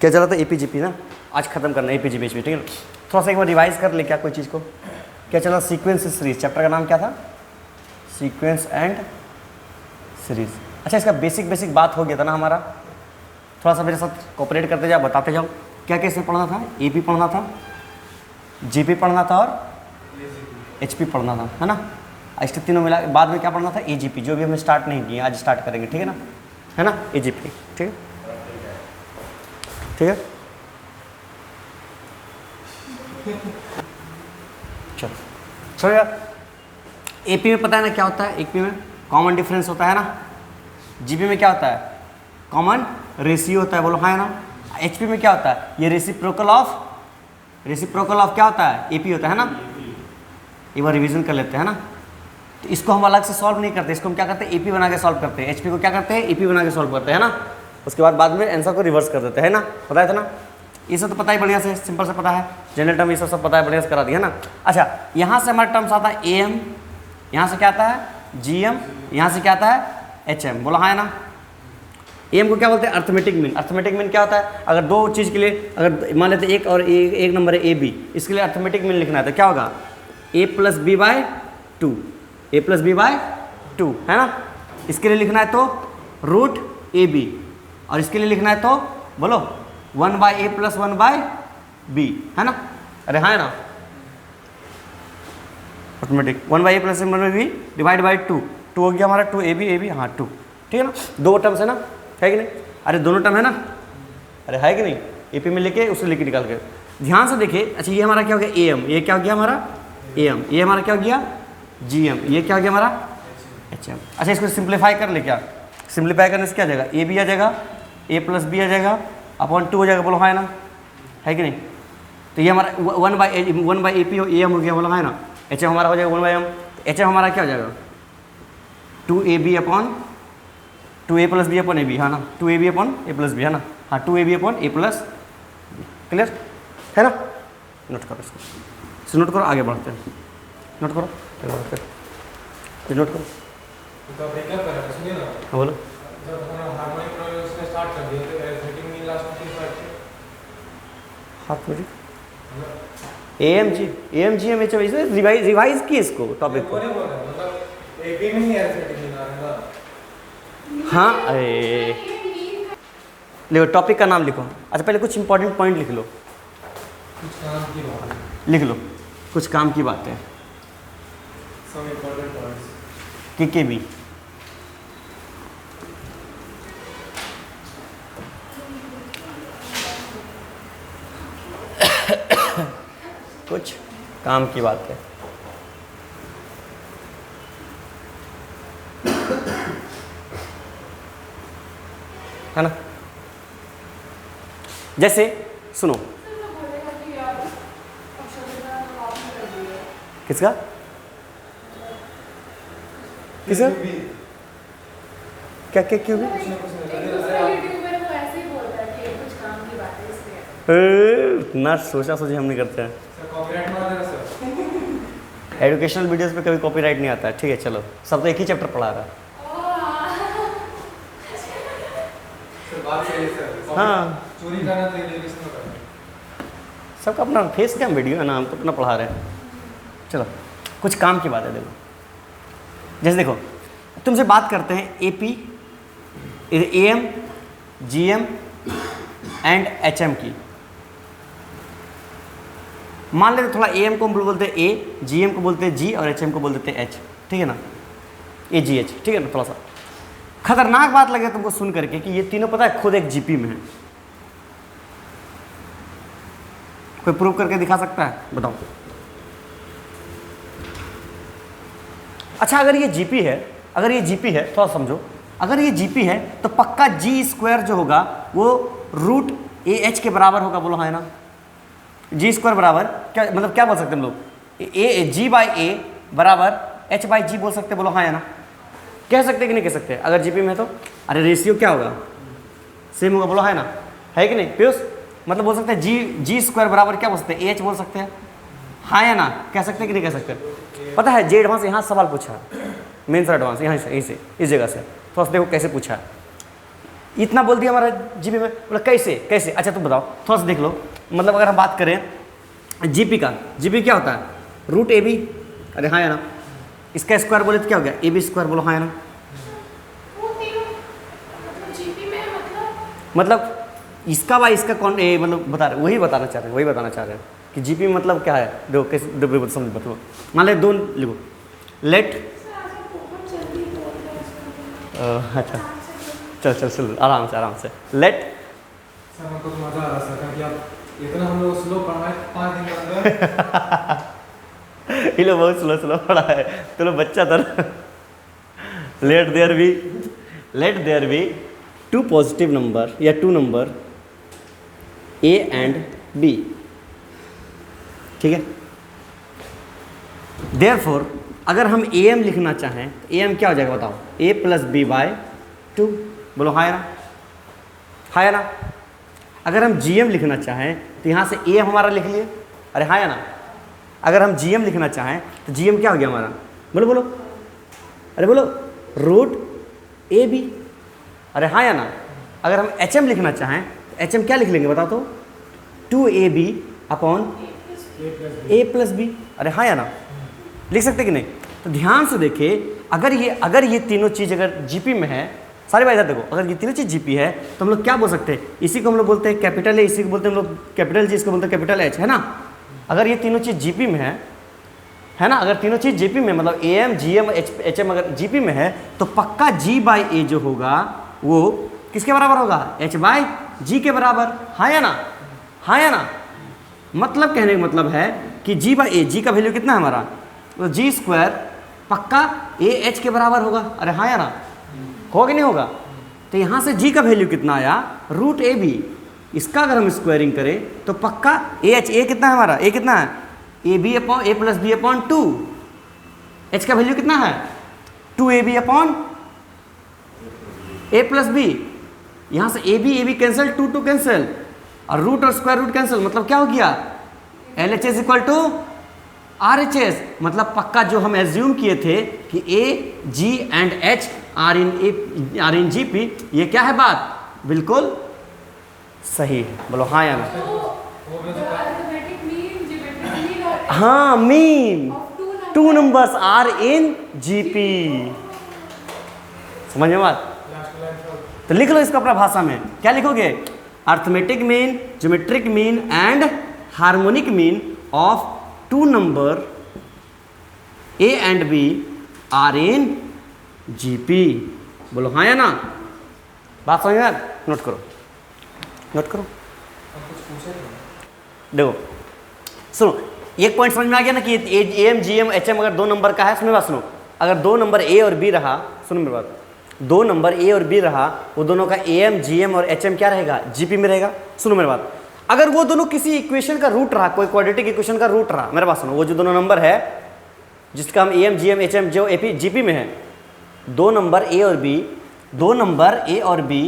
क्या चला था एपीजीपी ना, आज खत्म करना एपीजीपी, ठीक है ना। थोड़ा सा एक बार रिवाइज कर ले क्या कोई चीज़ को। क्या चला, सीक्वेंस सीरीज, चैप्टर का नाम क्या था, सीक्वेंस एंड सीरीज। अच्छा, इसका बेसिक बात हो गया था ना हमारा। थोड़ा सा मेरे साथ कोऑपरेट करते जाओ, बताते जाओ क्या क्या इसमें पढ़ना था। एपी पढ़ना था, जीपी पढ़ना था और एचपी पढ़ना था, है ना। इसके तीनों मिला, बाद में क्या पढ़ना था, एजीपी, जो भी हमने स्टार्ट नहीं किया, आज स्टार्ट करेंगे, ठीक है ना, है ना, एजीपी, ठीक है, ठीक है। चलो यार, एपी में पता है ना क्या होता है, एपी में कॉमन डिफरेंस होता है ना, जीपी में क्या होता है, कॉमन रेशियो होता है, बोलो हाँ है ना। एचपी में क्या होता है, ये रेसिप्रोकल ऑफ क्या होता है, एपी होता है ना। एक बार रिवीजन कर लेते हैं ना। तो इसको हम अलग से सॉल्व नहीं करते, इसको हम क्या करते हैं, एपी बना के सॉल्व करते हैं। एचपी को क्या करते हैं, एपी बना के सॉल्व करते हैं ना। उसके बाद में आंसर को रिवर्स कर देते हैं ना, पता है ना। ये सब तो पता ही बढ़िया से, सिंपल से पता है, जनरल टर्म ये सब पता है, बढ़िया से करा दिया ना। अच्छा, यहाँ से हमारे टर्म्स आता है एएम, यहाँ से क्या आता है जीएम, यहाँ से क्या आता है एचएम, बोला हाँ है ना। एम को क्या बोलते हैं, अर्थमेटिक मीन। अर्थमेटिक मीन क्या होता है, अगर दो चीज़ के लिए, अगर मान लेते एक और एक नंबर है ए बी, इसके लिए अर्थमेटिक मीन लिखना है तो क्या होगा, a plus b by two, a plus b by two, है ना। इसके लिए लिखना है तो रूट ए बी, और इसके लिए लिखना है तो बोलो 1 by a plus 1 by b, है ना। अरे हाँ है ना, automatic 1 by a plus 1 by b divide by 2 हो गया हमारा 2 ए बी, हाँ 2, ठीक है ना। दो टर्म्स है ना, है कि नहीं, अरे दोनों टर्म है ना, अरे है कि नहीं, एपी में लेके उसे लेके निकाल के ध्यान से देखिए। अच्छा, ये हमारा क्या हो गया एएम, ये क्या हो गया हमारा एएम, ये हमारा क्या हो गया जीएम, ये क्या हो गया हमारा एचएम। अच्छा, इसको सिंप्लीफाई कर ले, क्या सिंप्लीफाई करने से क्या आ जाएगा, ए बी आ जाएगा, ए प्लस बी आ जाएगा, अपॉन 2 हो जाएगा, बोलो हाँ है ना, है कि नहीं। तो ये हमारा 1 बाई ए पी एम हो गया, बोलो हाँ है ना। एचएम हमारा हो जाएगा 1 बाई एम, एचएम हमारा क्या हो जाएगा 2 a B upon 2 a plus B upon a b, है ना, 2 a B upon A plus b, है ना, हाँ 2 a B upon A plus, clear है ना। नोट करो इसको, नोट करो, आगे बढ़ते हैं, नोट करो, आगे बढ़ते हैं, नोट करो। तो ब्रेकअप कर रहा सुनिए ना, हाँ बोलो। जब हम हार्मोनिक प्रोग्राम उसने स्टार्ट कर दिया तो एरिथमेटिक मीन लास्ट में किस बात पे, हाथ में AM G M H revise की इसको टॉपिक को, मतलब एपी में ही एरिथमेटिक मीन आ रहा है ना। हाँ अरे लिखो, टॉपिक का नाम लिखो। अच्छा, पहले कुछ इंपॉर्टेंट पॉइंट लिख लो, कुछ काम की बात है, लिख लो कुछ काम की बातें, सम इंपॉर्टेंट पॉइंट्स के भी। कुछ काम की बात है, है ना। जैसे सुनो, किसका किसका क्या क्या क्यों भी ना सोचा सोचे हम नहीं करते हैं। कॉपीराइट मार देगा सर। एजुकेशनल वीडियोस पे कभी कॉपीराइट नहीं आता है, ठीक है चलो, सब तो एक ही चैप्टर पढ़ा रहा है। सर बात सही है सर, हाँ, चोरी करना तो एजुकेशन में करना, सबका अपना फेस कैम वीडियो है ना, हम तो अपना पढ़ा रहे हैं। चलो कुछ काम की बात है, देखो जैसे देखो तुमसे बात करते हैं AP, am, GM and HM की। मान लेते थोड़ा एएम को हम बोलते हैं ए, जीएम को बोलते हैं जी और एचएम को बोल देते हैं एच, ठीक है ना, ए जी एच, ठीक है ना। थोड़ा सा खतरनाक बात लगे तुमको सुन करके कि ये तीनों पता है खुद एक जीपी में है। कोई प्रूव करके दिखा सकता है, बताओ। अच्छा, अगर ये जीपी है, अगर ये जीपी है, थोड़ा समझो, अगर ये जीपी है तो पक्का जी स्क्वायर जो होगा वो रूट ए एच के बराबर होगा, बोलो हाँ है ना। जी स्क्वायर बराबर क्या, मतलब क्या बोल सकते हैं हम लोग, ए जी बाई ए बराबर एच बाई जी बोल सकते हैं, बोलो हाँ है ना। कह सकते कि नहीं कह सकते, अगर जीपी में तो। अरे रेशियो क्या होगा, सेम होगा, बोलो है ना, है कि नहीं पीयूष। मतलब बोल सकते हैं जी स्क्वायर बराबर क्या बोल सकते हैं, एच बोल सकते हैं, हाँ या ना, कह सकते हैं कि नहीं कह सकते। पता है जे एडवांस यहाँ सवाल पूछा है, मेन सर एडवांस यहाँ से, यहीं से, इस जगह से, थोड़ा सा देखो कैसे पूछा है। इतना बोल दिया हमारा जीपी में, बोला कैसे कैसे, अच्छा तुम बताओ थोड़ा सा देख लो। मतलब अगर हम बात करें जीपी का, जीपी क्या होता है, रूट ए बी, अरे हाँ या ना, इसका स्क्वायर बोले तो क्या हो गया ए बी स्क्वायर, बोलो हाँ या ना। मतलब इसका बाय इसका कौन ए, मतलब बता रहे, वही बताना चाह रहे हैं, वही बताना चाह रहे हैं कि जीपी मतलब क्या है। देखो कैसे, देखो समझ बताओ, मान ले दो लिखो, लेट, अच्छा चल चल चल आराम से लेट। सर हमको तो मजा आ रहा सर कि आप इतना हम लोग स्लो पढ़ाए 5 दिन के अंदर। ये लोग बहुत स्लो पढ़ा है, तो लो बच्चा था। Let there be two positive number या two number A and B, ठीक है। देयरफॉर अगर हम ए एम लिखना चाहें तो ए एम क्या हो जाएगा बताओ, ए प्लस बी बाय 2, बोलो हाँ या ना, हाँ या ना। अगर हम जी एम लिखना चाहें तो यहाँ से ए हमारा लिख लिए, अरे हाँ या ना। अगर हम जी एम लिखना चाहें तो जी एम क्या हो गया हमारा, बोलो बोलो, अरे बोलो रूट ए बी, अरे हाँ या ना। अगर हम एच एम लिखना चाहें तो एच एम क्या लिख लेंगे बताओ तो, 2ab अपॉन ए प्लस बी, अरे हाँ या ना, लिख सकते कि नहीं। तो ध्यान से देखिए, अगर ये तीनों चीज़ अगर जीपी में है, सारे भाई इधर देखो, अगर ये तीनों चीज़ जीपी है तो हम लोग क्या बोल सकते हैं, इसी को हम लोग बोलते हैं कैपिटल ए, इसी को बोलते हैं हम लोग कैपिटल जी, इसको बोलते हैं कैपिटल एच, है ना। अगर ये तीनों चीज़ जीपी में है ना, अगर तीनों चीज़ जीपी में, मतलब A M G M H M अगर जीपी में है तो पक्का जी बाई ए जो होगा वो किसके बराबर होगा, एच बाई जी के बराबर, हाँ या ना, हाँ या ना। मतलब कहने का मतलब है कि जी बाई ए, जी का वैल्यू कितना है हमारा, तो जी स्क्वायर पक्का ए एच के बराबर होगा, अरे हाँ या ना, होगा कि नहीं होगा। तो यहाँ से जी का वैल्यू कितना आया, रूट ए बी, इसका अगर हम स्क्वायरिंग करें तो पक्का ए एच, ए कितना है हमारा, ए कितना है, A B upon A plus B upon 2, H का वैल्यू कितना है 2ab अपॉन ए प्लस बी, यहाँ से ए बी कैंसिल, 2 कैंसिल, और रूट और स्क्वायर रूट कैंसिल, मतलब क्या हो गया L H S equal to R H S. मतलब पक्का जो हम एज्यूम किए थे कि A G and H are in G P, ये क्या है बात, बिल्कुल सही है, बोलो हाँ या ना। हाँ, mean 2 numbers are in G P, समझ में बात। तो लिख लो इसको अपना भाषा में, क्या लिखोगे, arithmetic mean, geometric mean and harmonic mean of 2 number A and b are in GP, बोलो हाँ या ना। बात समझ में, नोट करो नोट करो। देखो सुनो, एक पॉइंट समझ में आ गया ना कि A M G M H M अगर 2 नंबर का है, सुनो बात सुनो, अगर 2 नंबर ए और बी रहा, सुनो मेरी बात, 2 नंबर ए और बी रहा, वो दोनों का ए एम जी एम और एच एम क्या रहेगा, जीपी में रहेगा। सुनो मेरी बात, अगर वो दोनों किसी इक्वेशन का रूट रहा, कोई क्वाड्रेटिक इक्वेशन का रूट रहा, मेरे पास सुनो, वो जो दोनों नंबर है जिसका हम A M G M H M जो एपी जीपी में है, 2 नंबर ए और बी, 2 नंबर ए और बी,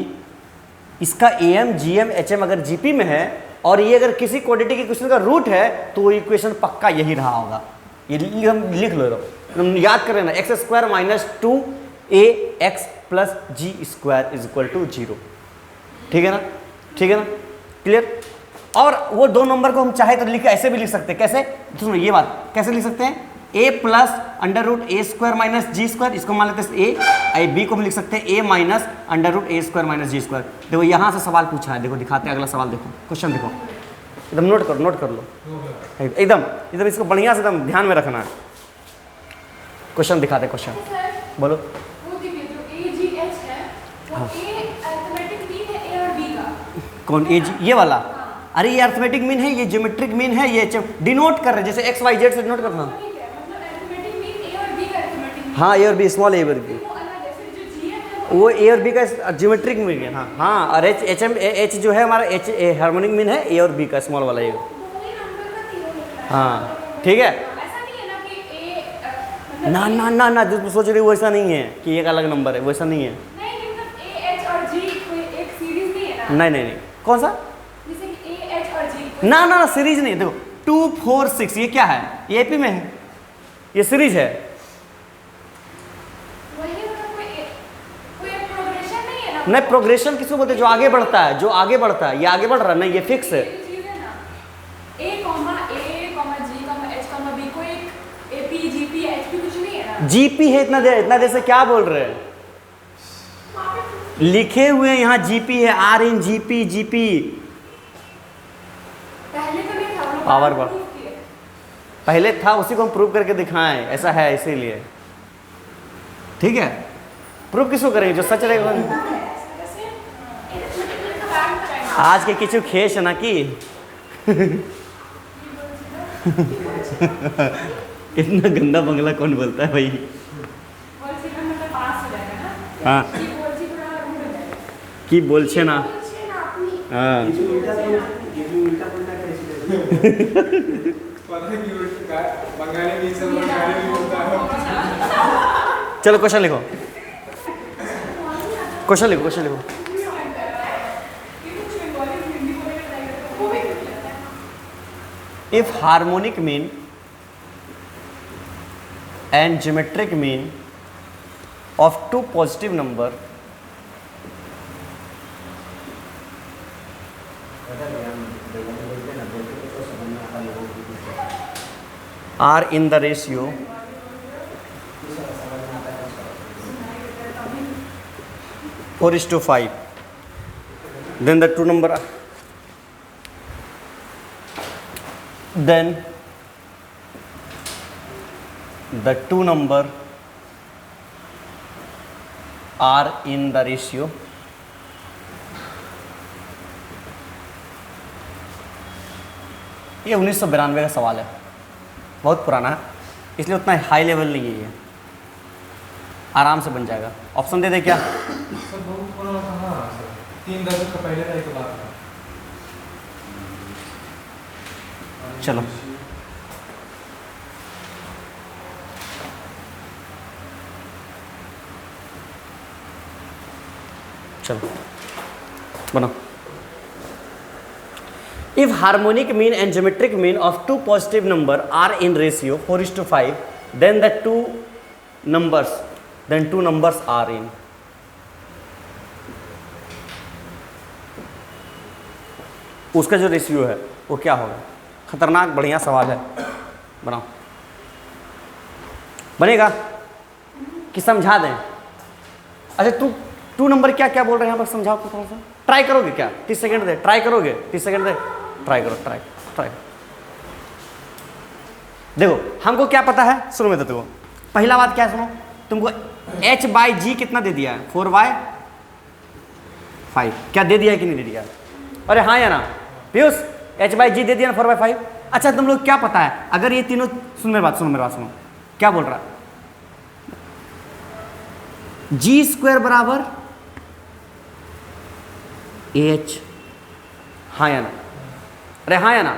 इसका A M G M H M अगर जीपी में है और ये अगर किसी क्वाड्रेटिक इक्वेशन का रूट है तो वो इक्वेशन पक्का यही रहा होगा। ये हम लिख लो, तुम याद कर लेना, x square minus 2ax plus g square is equal to 0, ठीक है ना, ठीक है ना, क्लियर। और वो 2 नंबर को हम चाहे तो लिख ऐसे भी लिख सकते हैं, कैसे, सुनो ये बात कैसे लिख सकते हैं, a plus under root a square minus g square, इसको मान लेते हैं ए, बी को भी लिख सकते हैं ए minus under root a square minus g square. देखो यहाँ से सवाल पूछा है, देखो दिखाते हैं अगला सवाल, देखो क्वेश्चन देखो, एकदम नोट कर लो एकदम इसको बढ़िया से एकदम ध्यान में रखना है। क्वेश्चन दिखाते हैं, क्वेश्चन बोलो। हाँ। कौन ए जी, ये वाला, अरे ये अर्थमेटिक मीन है, ये ज्योमेट्रिक मीन है, ये डिनोट कर रहे हैं जैसे एक्स वाई जेड से डिनोट करना। हाँ, ए और बी, स्मॉल ए और बी, वो ए और बी का ज्योमेट्रिक मीन है। हाँ हाँ, और एच एच एम एच जो है हमारा एच हार्मोनिक मीन है, ए और बी का स्मॉल वाला ए। हाँ ठीक है, ना ना ना ना, जो सोच रही हो वैसा नहीं है कि एक अलग नंबर है, वैसा नहीं है। नहीं नहीं नहीं, कौन सा, ना ना सीरीज नहीं, देखो 2 4 6 ये क्या है, ये एपी में है, ये सीरीज है। नहीं, प्रोग्रेशन किसको बोलते हैं? जो आगे बढ़ता है, जो आगे बढ़ता है। ये आगे बढ़ रहा है नहीं, ये फिक्स है। जीपी है इतना देर से क्या बोल रहे हैं? लिखे हुए यहाँ जीपी है, are in GP, GP power बढ़ पहले था, उसी को हम प्रूव करके दिखाएं, ऐसा है इसीलिए। ठीक है, प्रूव किसको करेंगे? जो सच रहेगा। आज के किचु खेश ना कि इतना गंदा बंगला कौन बोलता है भाई? हाँ की बोलछे ना। हाँ चलो क्वेश्चन लिखो, क्वेश्चन लिखो, क्वेश्चन लिखो। If harmonic mean and geometric mean of two positive number are in the ratio 4:5, then the two number, then the two number are in the ratio ये 1992 का सवाल है, बहुत पुराना है, इसलिए उतना हाई लेवल नहीं है ये, आराम से बन जाएगा। ऑप्शन दे दे क्या? सर बहुत पुराना था। हाँ सर, 3 दशक का पहले का एक बात था। चलो चलो बनो। If harmonic mean and geometric mean of two positive number are in ratio 4:5, then two numbers are in। उसका जो रेशियो है वो क्या होगा? खतरनाक बढ़िया सवाल है, बनाओ। बनेगा कि समझा दें? अच्छा टू नंबर क्या क्या बोल रहे हैं यहाँ पर, समझाओ तो थोड़ा सा। ट्राई करोगे क्या? 30 सेकंड दे, ट्राई करोगे? 30 सेकंड दे, ट्राई करो, ट्राई। देखो हमको क्या पता है, सुनो मैं देखो, पहला बात क्या है सुनो, तुमको h/g कितना दे दिया है? 4/5। क्या दे दिया है कि नहीं दे दिया? अरे हाँ या ना पीयूष, h/g दे दिया ना 4/5। अच्छा तुम लोग क्या पता है, अगर ये तीनों, सुनो मेरी बात सुनो, क्या बोल रहा है? g² बराबर AH, हाँ या ना? अरे हाँ या ना?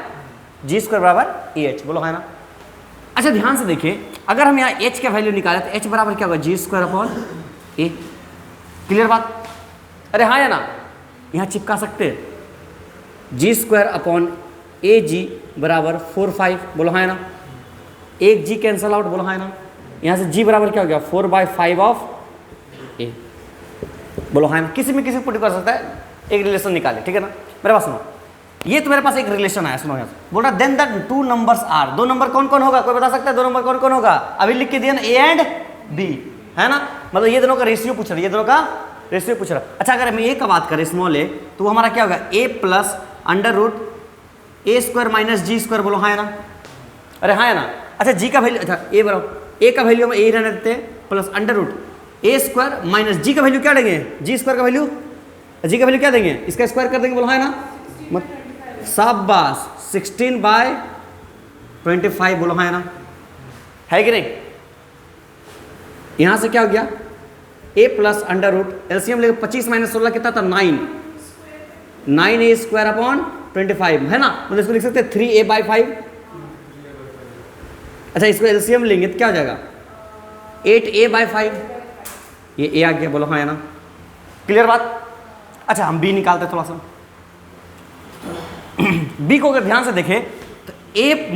g² बराबर AH, बोलो हाँ ना? अच्छा ध्यान से देखिए, अगर हम यहाँ h का वैल्यू निकालें तो h बराबर क्या होगा? g²/a। क्लियर बात? अरे हाँ या ना? यहाँ चिपका सकते हैं, g²/AG बराबर 4/5, बोलो हाँ या ना? एक g कैंसल आउट, बोलो हाँ या ना? यहाँ से g बराबर क्या हो गया? 4/5 ऑफ a, बोलो हाँ या ना? किसी में किसी पुट कर सकता है, एक रिलेशन निकाले, ठीक है ना? मेरे पास सुनो, ये तो मेरे पास एक रिलेशन आया, सुनो यहाँ से, बोल रहा then the two numbers are, दो नंबर कौन कौन होगा? कोई बता सकता है दो नंबर कौन कौन होगा? अभी लिख के दिया ना, ए एंड बी, है ना? मतलब ये दोनों का रेशियो पूछ रहा है, ये दोनों का रेशियो पूछ रहा है। अच्छा अगर हम ए का बात करें, स्मॉल ए, तो हमारा क्या होगा? a प्लस √a² - g², बोलो हाँ या ना? अरे हाँ या ना? अच्छा जी का वैल्यू, अच्छा ए बराबर ए का वैल्यू हम ए रहने देते हैं, प्लस √a² - g का वैल्यू क्या देंगे? g² का वैल्यू, जी का वैल्यू क्या देंगे? इसका स्क्वायर कर देंगे, बोलो हाँ ना? शाबाश, 16/25, बोलो हाँ ना? है कि नहीं? यहां से क्या हो गया? a प्लस एलसीएम लेके 25 - 16 कितना था? 9a² है ना? मतलब इसको लिख सकते हैं 3a/5। अच्छा इसको एलसीएम लेंगे तो क्या हो जाएगा? 8a/5, ये a आ गया, बोलो हाँ ना? क्लियर बात? अच्छा हम b निकालते हैं थोड़ा सा। b को अगर ध्यान से देखें तो a -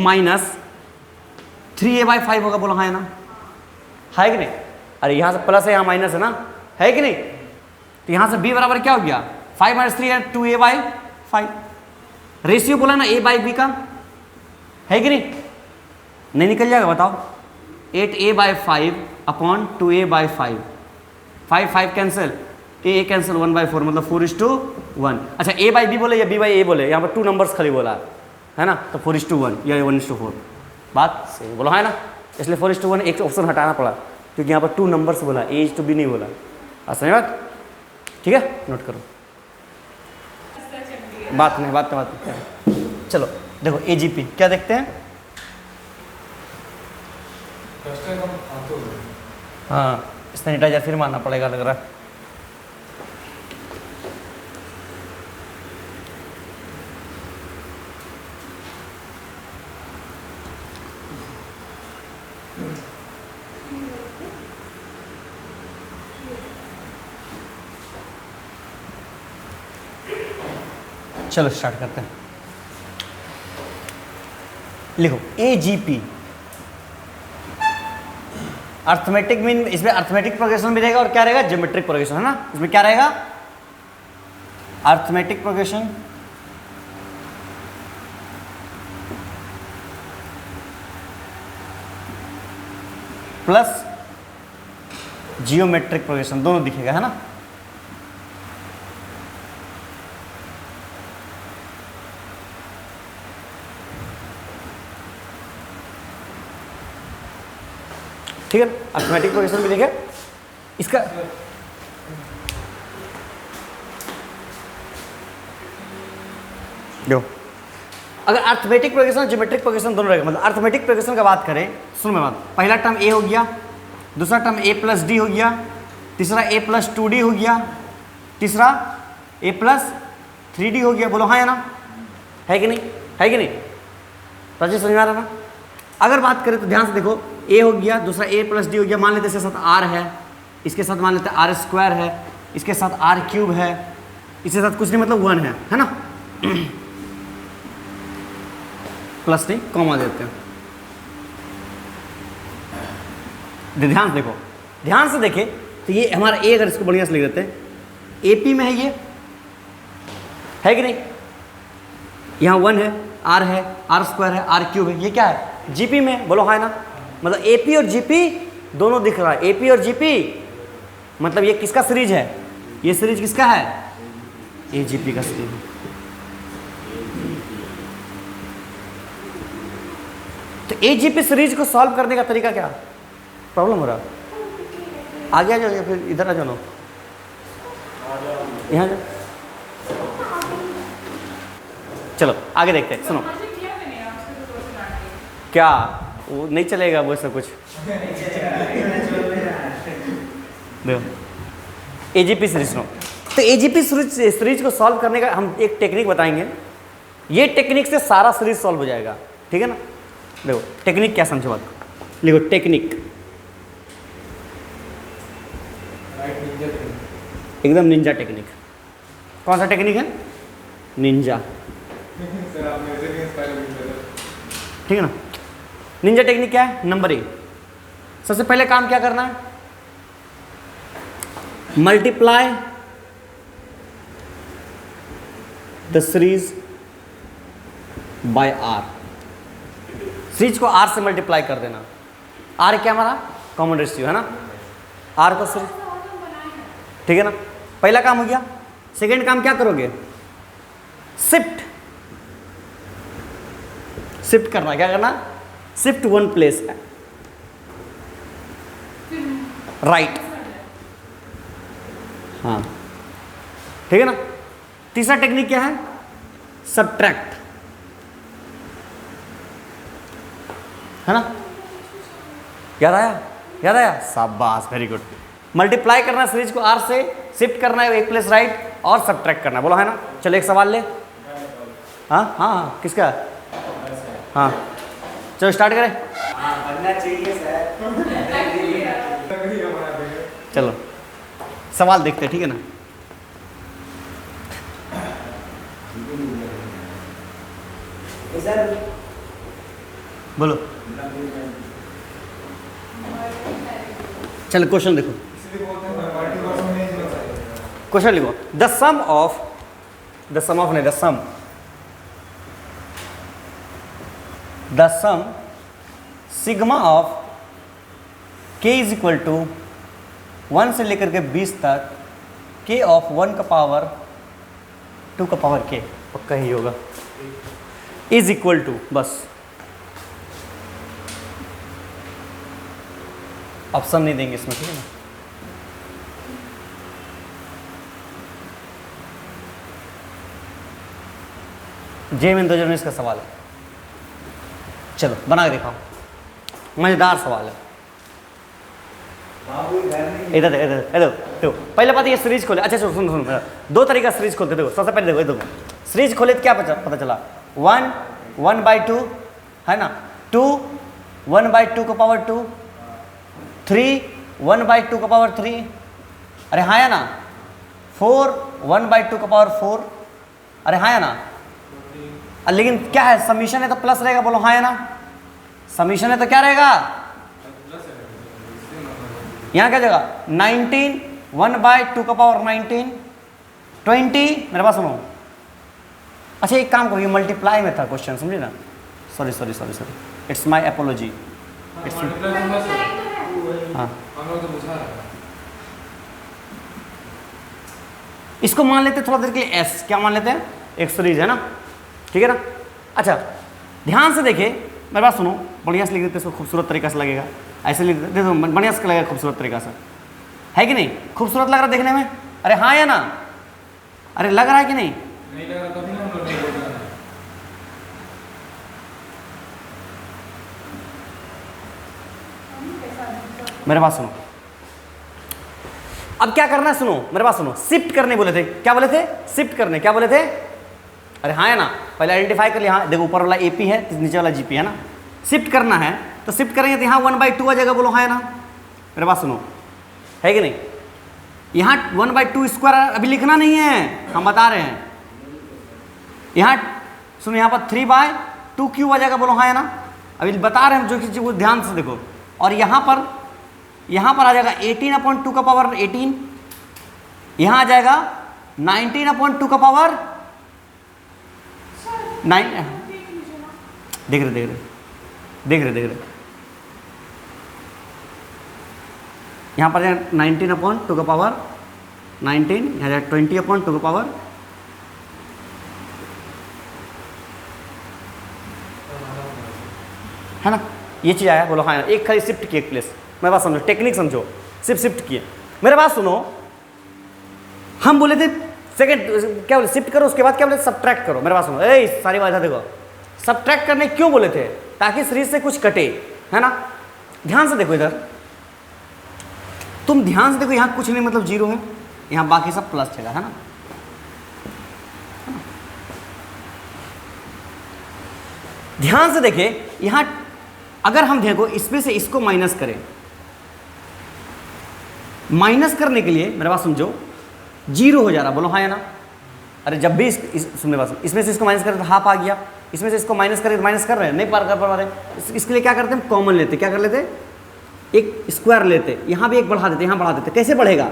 3a/5 होगा, बोलो हाँ ना? है कि नहीं? अरे यहाँ से प्लस है, यहाँ माइनस है ना? है कि नहीं? तो यहाँ से b बराबर क्या हो गया 5 माइनस 3 है 2a/5। रेशियो बोला ना a/b का, है कि नहीं निकल जाएगा बताओ 8a/5 upon 2a/5, 5 cancel, a cancel 1/4 मतलब 4:1। अच्छा a/b बोले या b/a बोले, यहाँ पर 2 नंबर्स खाली बोला है ना, तो 4:1 या 1:4, बात सही बोलो है ना, इसलिए 4:1 एक ऑप्शन हटाना पड़ा क्योंकि यहाँ पर 2 नंबर्स बोला, a/b नहीं बोला। समझ बात, ठीक है, नोट करो, बात नहीं। चलो देखो AGP क्या देखते हैं, हाँ सैनिटाइजर फिर मारना पड़ेगा लग रहा है। चलो स्टार्ट करते हैं, लिखो AGP अर्थमेटिक मीन, इसमें अर्थमेटिक प्रोग्रेशन भी रहेगा और क्या रहेगा ज्योमेट्रिक प्रोग्रेशन, है ना। इसमें क्या रहेगा arithmetic progression plus geometric progression, दोनों दिखेगा, है ना। ठीक है, अर्थमेटिक प्रोग्रेशन भी देखें इसका। देखो अगर अर्थमेटिक प्रोग्रेशन ज्योमेट्रिक प्रोग्रेशन दोनों रहेगा, मतलब अर्थमेटिक प्रोग्रेशन का बात करें, सुनो मैं बात, पहला टर्म a हो गया, दूसरा टर्म a+d हो गया, तीसरा a+2d हो गया, तीसरा a+3d हो गया, बोलो हाँ या ना, है कि नहीं, है कि नहीं, राजेश समझ में आ रहा ना। अगर बात करें तो ध्यान से देखो, a हो गया, दूसरा a+d हो गया, मान लेते इसके साथ r है, इसके साथ मान लेते r² है, इसके साथ r³ है, इसके साथ कुछ नहीं मतलब 1 है ना। प्लस नहीं कॉमा देते हैं, ध्यान से देखो, ध्यान से देखें तो ये हमारा a, अगर इसको बढ़िया से लिख देते हैं AP में है, ये है कि नहीं, यहाँ 1 है, r है, r² है, r³ है, ये क्या है GP में, बोलो हाँ ना, मतलब AP और GP दोनों दिख रहा है, AP और GP मतलब ये किसका सीरीज है, ये सीरीज किसका है AGP का सीरीज है। तो AGP सीरीज को सॉल्व करने का तरीका क्या, प्रॉब्लम हो रहा, आगे आ जाओ या फिर इधर आ जाओ, यहाँ जाओ, चलो आगे देखते हैं। सुनो क्या वो नहीं चलेगा वो सब कुछ, देखो AGP सीरीज सुनो, तो AGP सीरीज को सॉल्व करने का हम एक टेक्निक बताएंगे, ये टेक्निक से सारा सीरीज सॉल्व हो जाएगा, ठीक है ना। देखो टेक्निक क्या समझो बात, लिखो टेक्निक, एकदम निंजा टेक्निक। कौन सा टेक्निक है, निंजा, ठीक है ना। निंजा टेक्निक क्या है, नंबर 1, सबसे पहले काम क्या करना है, multiply the series by r, series को r से मल्टीप्लाई कर देना, r क्या हमारा कॉमन रेशियो है ना, r को सीरीज, ठीक है ना, पहला काम हो गया। सेकेंड काम क्या करोगे, शिफ्ट करना, क्या करना, शिफ्ट 1 प्लेस राइट, हाँ ठीक है ना। तीसरा टेक्निक क्या है, सबट्रैक्ट, है ना, याद आया, याद आया, शाबाश वेरी गुड। मल्टीप्लाई करना सीरीज को r से, शिफ्ट करना है 1 प्लेस राइट और सबट्रैक्ट करना, बोलो है ना। चलो एक सवाल ले, हाँ हाँ हाँ किसका, हाँ चलो स्टार्ट करें, चलो सवाल देखते हैं, ठीक है ना। बोलो, चलो क्वेश्चन देखो, क्वेश्चन लिखो, द सम ऑफ नहीं, the sum sigma of k is equal to 1 से लेकर के 20 तक k ऑफ 1 का पावर 2 का पावर k, पक्का ही होगा, इज इक्वल टू, बस ऑप्शन नहीं देंगे इसमें, ठीक है ना। जे में 2019 का सवाल है, चलो बना के दिखाओ, मजेदार सवाल है। इधर इधर देखो, पहले बात ये सीरीज खोले, अच्छा सुन सुन सुन, दो तरीका सीरीज खोलते, देखो सबसे पहले देखो सीरीज खोले तो क्या पता चला, 1/2 है ना, 2 1/2 का पावर 2, 3 1/2 का पावर 3, अरे हाँ या ना, 4 1/2 का पावर 4, अरे हाँ या ना। लेकिन क्या है, समीशन है तो प्लस रहेगा, बोलो हाँ या ना। समीशन है तो क्या रहेगा, यहाँ क्या जगह 19 1/2 का पावर 19, 20, मेरे पास सुनो। अच्छा एक काम करो, ये मल्टीप्लाई में था क्वेश्चन, समझे ना, sorry it's my apiology, it's हाँ। इसको मान लेते थोड़ा देर के लिए एस, क्या मान लेते हैं, एक सीरीज है ना, ठीक है ना। अच्छा ध्यान से देखिए, मेरे बात सुनो, बढ़िया से लिख देते, इसको खूबसूरत तरीका से लगेगा, ऐसे लिख देते तो बढ़िया से लगेगा, खूबसूरत तरीका से, है कि नहीं, खूबसूरत लग रहा है देखने में, अरे हाँ या ना, अरे लग रहा है कि नहीं लग रहा, तभी ना हम लोग नहीं बोल रहे हैं। मेरे पास सुनो, अब क्या करना है, सुनो मेरे पास सुनो, शिफ्ट करने बोले थे, क्या बोले थे, शिफ्ट करने, क्या बोले थे, अरे हाँ है ना, पहले आइडेंटिफाई कर लिया, हाँ देखो ऊपर वाला AP है, नीचे वाला GP है ना, शिफ्ट करना है तो शिफ्ट करेंगे तो यहाँ 1/2 आ जाएगा, बोलो हाँ है ना। मेरे पास सुनो, है कि नहीं, यहाँ 1/2 स्क्वायर अभी लिखना नहीं है, हम बता रहे हैं, यहाँ सुनो, यहाँ पर 3/2 क्यूब आ जाएगा, बोलो हाँ है ना, अभी बता रहे हैं जो कि ध्यान से देखो, और यहाँ पर आ जाएगा 18/2 का पावर 18, यहाँ आ जाएगा 19/2 का पावर 9, देख रहे यहाँ पर 19/2 का पावर 19, यहाँ जाएगा 20/2 का पावर, है ना, ये चीज़ आया, बोलो हाँ, एक खाली शिफ्ट किए प्लेस, मेरे बात समझो, टेक्निक समझो, सिर्फ शिफ्ट किए। मेरे बात सुनो, हम बोले थे सेकंड क्या बोले, शिफ्ट करो, उसके बाद क्या बोले, सब्ट्रैक्ट करो। मेरे बात सुनो, सारी बात देखो, सब्ट्रैक्ट करने क्यों बोले थे, ताकि सीरीज से कुछ कटे, है ना। ध्यान से देखो इधर, तुम ध्यान से देखो, यहाँ कुछ नहीं मतलब 0 है, यहाँ बाकी सब प्लस चला, है ना। ध्यान से देखिए, यहाँ अगर हम देखो इसमें से इसको माइनस करें, माइनस करने के लिए मेरे पास समझो 0 हो जा रहा, बोलो हाँ या ना। अरे जब भी सुनने पास इसमें से इसको माइनस करें तो हाफ आ गया, इसमें से इसको माइनस करें तो माइनस कर रहे हैं, नहीं पार कर पा रहे, इसके लिए क्या करते हैं, कॉमन लेते, क्या कर लेते, एक स्क्वायर लेते, यहाँ भी एक बढ़ा देते, यहाँ बढ़ा देते। कैसे बढ़ेगा,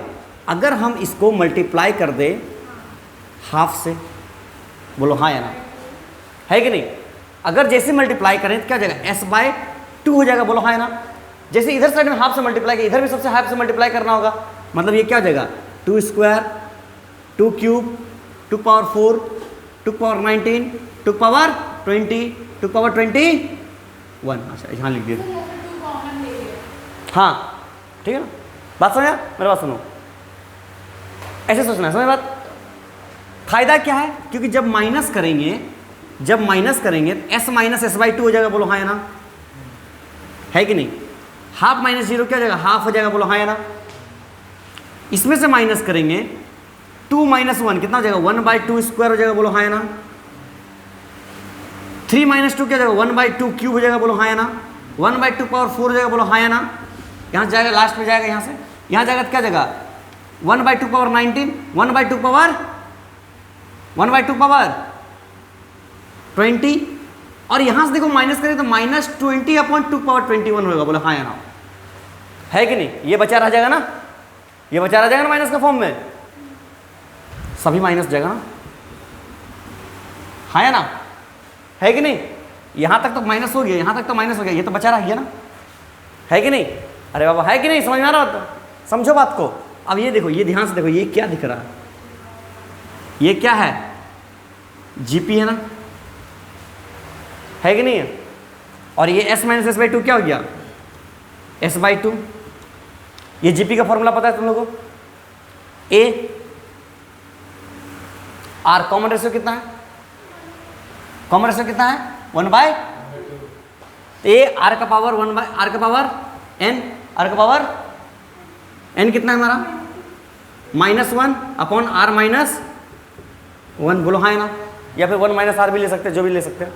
अगर हम इसको मल्टीप्लाई कर दे हाफ से, बोलो हाँ या ना, है कि नहीं। अगर जैसे मल्टीप्लाई करें तो क्या हो जाएगा, S/2 हो जाएगा, बोलो हाँ या ना। जैसे इधर साइड में हाफ से मल्टीप्लाई किया, इधर भी सबसे हाफ से मल्टीप्लाई करना होगा, मतलब ये क्या हो जाएगा, 2 square 2 cube 2 power 4 2 power 19 2 power 20 2 power 21। अच्छा यहाँ लिख दिया, हाँ ठीक है ना, बात समझा। मेरे बात सुनो, ऐसे सोचना है, समझ बात। फायदा क्या है, क्योंकि जब माइनस करेंगे तो S माइनस S/2 हो जाएगा, बोलो हाँ या ना, है कि नहीं। हाफ माइनस 0 क्या हो जाएगा, हाफ हो जाएगा, बोलो हाँ या ना। इसमें से माइनस करेंगे 2 माइनस 1 कितना हो जाएगा, 1/2 स्क्वायर हो जाएगा, बोलो हाँ या ना। 3 माइनस 2 क्या हो जाएगा, 1/2 क्यूब हो जाएगा, बोलो हाँ या ना। 1/2 पावर 4 हो जाएगा, बोलो हाँ या ना। यहाँ जाएगा, लास्ट में जाएगा, यहाँ से यहाँ जाएगा तो क्या जाएगा, 1/2 पावर 19 1/2 पावर 20, और यहाँ से देखो माइनस करें तो -20/2 पावर 21 होगा, बोले हाँ या ना, है कि नहीं। ये बचा रह जाएगा ना, ये बचा रह जाएगा ना माइनस का फॉर्म में, सभी माइनस जाएगा ना, हाँ या ना, है कि नहीं? यहाँ तक तो माइनस हो गया, यहाँ तक तो माइनस हो गया, ये तो बचा रह गया ना, है कि नहीं? अरे बाबा है कि नहीं? समझ में आ रहा हो? समझो बात को। अब ये देखो, ये ध्यान से देखो, ये क्या दिख रहा है? ये क्या है? जीपी है ना, है कि नहीं है? और ये s minus S by two क्या हो गया? s by two. ये जीपी का फॉर्मूला पता है तुम लोगों को? ए आर कॉमन रेशियो कितना है? कॉमन रेशियो कितना है? 1/, ए आर का पावर 1/, आर का पावर एन, आर का पावर एन कितना है हमारा? -1 अपॉन आर माइनस 1, बोलो हाँ है ना? या फिर 1 माइनस आर भी ले सकते हैं, जो भी ले सकते हैं।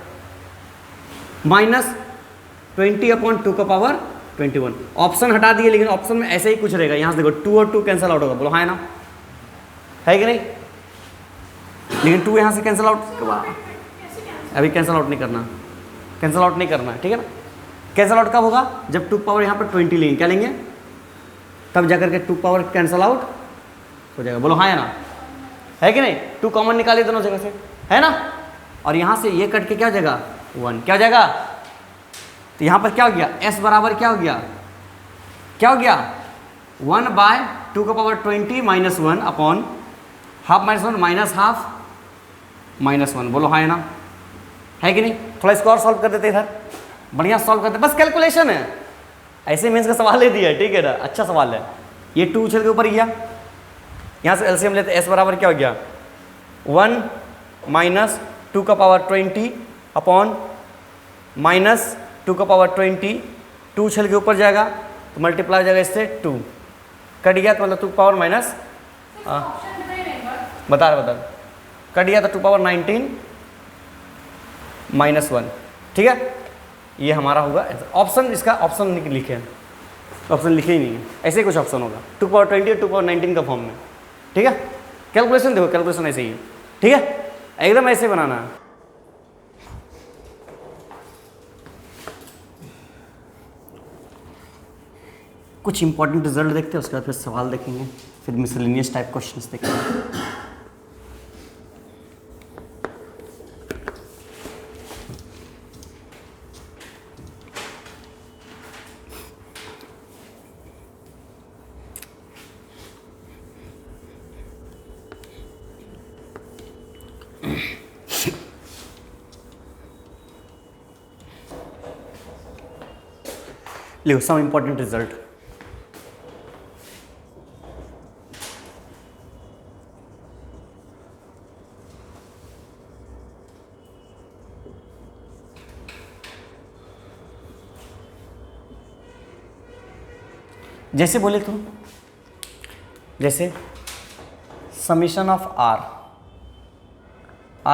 -20 अपॉन 2 का पावर 21। ऑप्शन हटा दिए, लेकिन ऑप्शन में ऐसे ही कुछ रहेगा। यहाँ से देखो 2 और 2 कैंसिल आउट होगा, बोलो हाँ है ना? है कि नहीं? लेकिन 2 यहाँ से कैंसिल आउट, अभी कैंसिल आउट नहीं करना, कैंसिल आउट नहीं करना है, ठीक है ना? कैंसिल आउट कब होगा? जब 2 पावर यहाँ पर 20 लेंगे, क्या लेंगे? तब जाकर के 2 पावर कैंसिल आउट हो जाएगा, बोलो हाँ है ना? है कि नहीं? 2 कॉमन निकालिए दोनों जगह से, है ना? और यहाँ से ये कट के क्या हो जाएगा? 1, क्या हो जाएगा? तो यहाँ पर क्या हो गया? s बराबर क्या हो गया? क्या हो गया? 1/2 का power 20 -1 upon half minus 1 minus half -1, बोलो हाँ है ना? है कि नहीं? थोड़ा इसको और सॉल्व कर देते इधर, बढ़िया सॉल्व करते, बस कैलकुलेशन है, ऐसे मीन्स का सवाल ही दिया है, ठीक है ना? अच्छा सवाल है ये। 2 उछल के ऊपर गया, यहाँ से एलसीएम लेते, s बराबर क्या हो गया? 1 माइनस 2 का पावर 20 अपॉन -2 का पावर 20, 2 उछल के ऊपर जाएगा तो मल्टीप्लाई हो जाएगा इससे 2, कट गया तो मतलब 2 पावर माइनस, बता रहे कट गया तो 2 पावर 19 -1, ठीक है? ये हमारा होगा ऑप्शन। इसका ऑप्शन लिखे हैं, ऑप्शन लिखे ही नहीं है, ऐसे ही कुछ ऑप्शन होगा 2 पावर 20 और 2 पावर 19 का फॉर्म में, ठीक है? कैलकुलेशन देखो, कैलकुलेशन ऐसे ही है, ठीक है? एकदम ऐसे बनाना है। कुछ इंपॉर्टेंट रिजल्ट देखते हैं, उसके बाद फिर सवाल देखेंगे, फिर मिसलेनियस टाइप क्वेश्चंस देखेंगे। लिखो सम इंपॉर्टेंट रिजल्ट। जैसे बोले तो, जैसे summation of r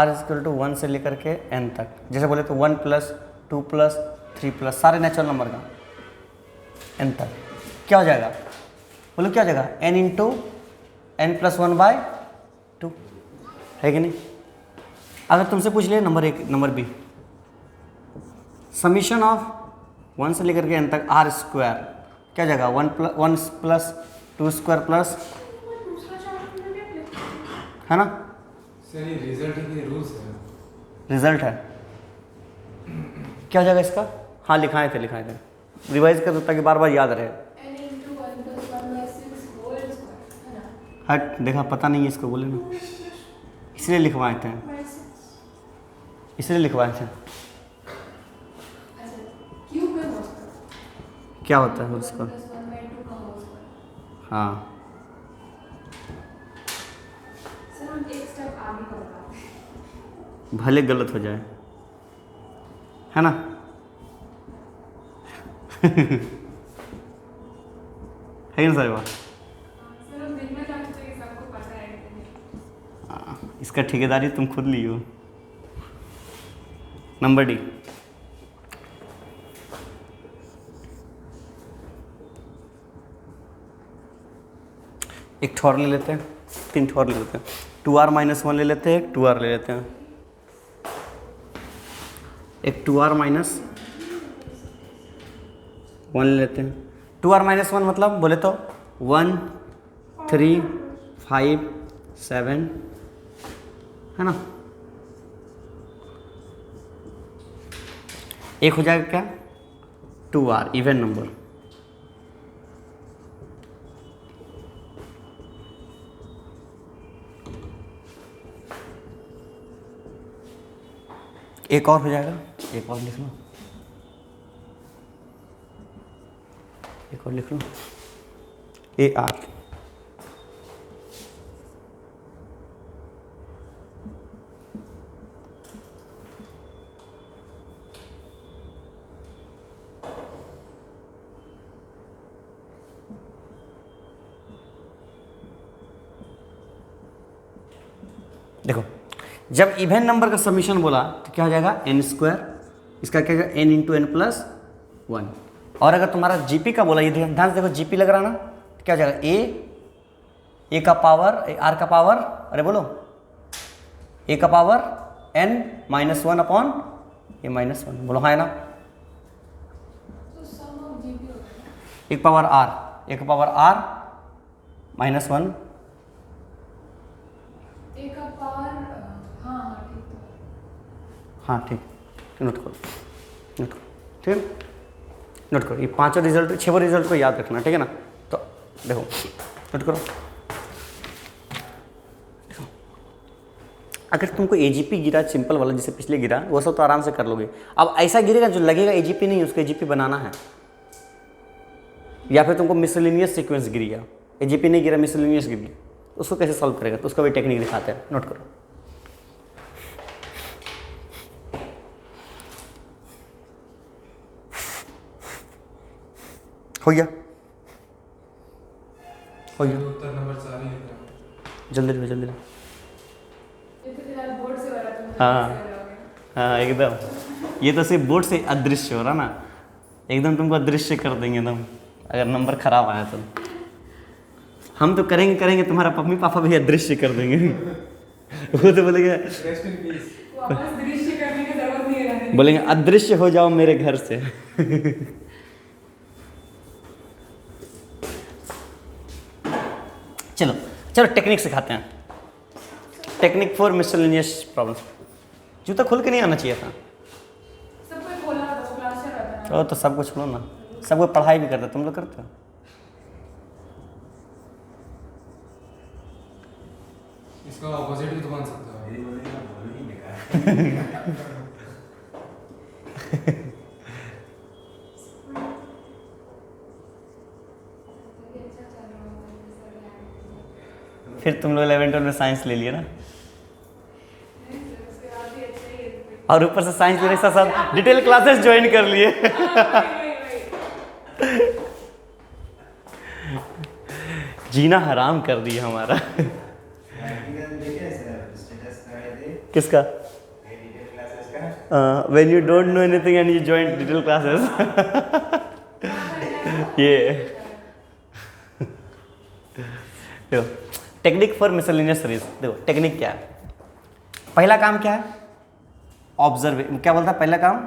equal to 1 से लेकर के n तक, जैसे बोले तो 1 + 2 + 3 + सारे नेचुरल नंबर का n तक क्या हो जाएगा? बोलो क्या हो जाएगा? n × n + 1/2, है कि नहीं? अगर तुमसे पूछ लिया number 1 number b, summation of 1 से लेकर के n तक r स्क्वायर क्या जाएगा? 1 + 2 स्क्वायर प्लस, है ना? सर ये रिजल्ट है, रूल्स है, रिजल्ट है, क्या हो जाएगा इसका? हाँ लिखाए थे, रिवाइज कर दो ताकि बार बार याद रहे। हट देखा, पता नहीं है इसको, बोले ना, इसलिए लिखवाए थे, इसलिए लिखवाए थे। क्या होता है उसका? हाँ भले गलत हो जाए, है ना? है ना सारी बात? इसका ठेकेदारी तुम खुद लियो। नंबर डी, एक ठोर ले लेते हैं, 3 ठोर ले लेते हैं, 2r - 1 ले लेते हैं, एक 2r ले लेते हैं, एक 2r - 1 ले लेते हैं। 2r - 1 मतलब बोले तो 1 3 5 7 है ना। एक हो जाएगा क्या 2r इवन नंबर, एक और हो जाएगा, एक और लिख लो, एक और लिख लो AR। देखो जब इवन नंबर का समीशन बोला तो क्या हो जाएगा n², इसका क्या होगा n इंटू n प्लस 1। और अगर तुम्हारा जीपी का बोला, ये ध्यान से देखो जीपी लग रहा ना, तो क्या हो जाएगा a का पावर r का पावर, अरे बोलो a का power n minus 1 upon a minus 1, बोलो हाँ है ना। एक पावर r, एक पावर r माइनस 1, हाँ ठीक, नोट करो, नोट करो, ठीक है, नोट करो। ये पांचों रिजल्ट, छह रिजल्ट को याद रखना, ठीक है ना। तो देखो नोट करो, देखो अगर तुमको एजीपी गिरा सिंपल वाला जैसे पिछले गिरा, वो सब तो आराम से कर लोगे। अब ऐसा गिरेगा जो लगेगा एजीपी नहीं, उसको एजीपी बनाना है। या फिर तुमको मिसलिनियस सीक्वेंस गिर गया, एजीपी नहीं गिरा मिसलिनियस गिर गया, उसको कैसे सॉल्व करेगा, तो उसका भी टेक्निक दिखाते हैं, नोट करो। हो गया, हो गया, उत्तर नंबर 4 ही है। जल्दी लो, जल्दी लो। ये तो फिलहाल बोर्ड से हो रहा था, हाँ हाँ एकदम, ये तो सिर्फ बोर्ड से अदृश्य हो रहा ना, एकदम तुमको अदृश्य कर देंगे एकदम अगर नंबर खराब आया तो। हम तो करेंगे करेंगे, तुम्हारा मम्मी पापा भी अदृश्य कर देंगे। वो तो बोलेंगे रेस्ट इन पीस। वापस दृश्य करने की जरूरत नहीं है, बोलेंगे अदृश्य हो जाओ मेरे घर से। चलो चलो टेक्निक सिखाते हैं, टेक्निक फॉर मिसलेनियस प्रॉब्लम्स। जूता खोल के नहीं आना चाहिए था। सबको खोला था, वो क्लास चल रहा था ओ तो सब कुछ छोड़ो ना, सब कोई पढ़ाई भी करता है, तुम लोग करते हो। इसका ऑपोजिट भी तो बन सकता है। फिर तुम लोग 11th में साइंस ले लिए ना, और ऊपर से साइंस लेने के साथ साथ डिटेल क्लासेस ज्वाइन कर लिए। जीना हराम कर दिया हमारा। किसका? When you don't know anything and you join detail classes. ये देखो टेक्निक फॉर मिसलेनियस सीरीज। देखो टेक्निक क्या है, पहला काम क्या है, ऑब्जर्व, क्या बोलता है पहला काम,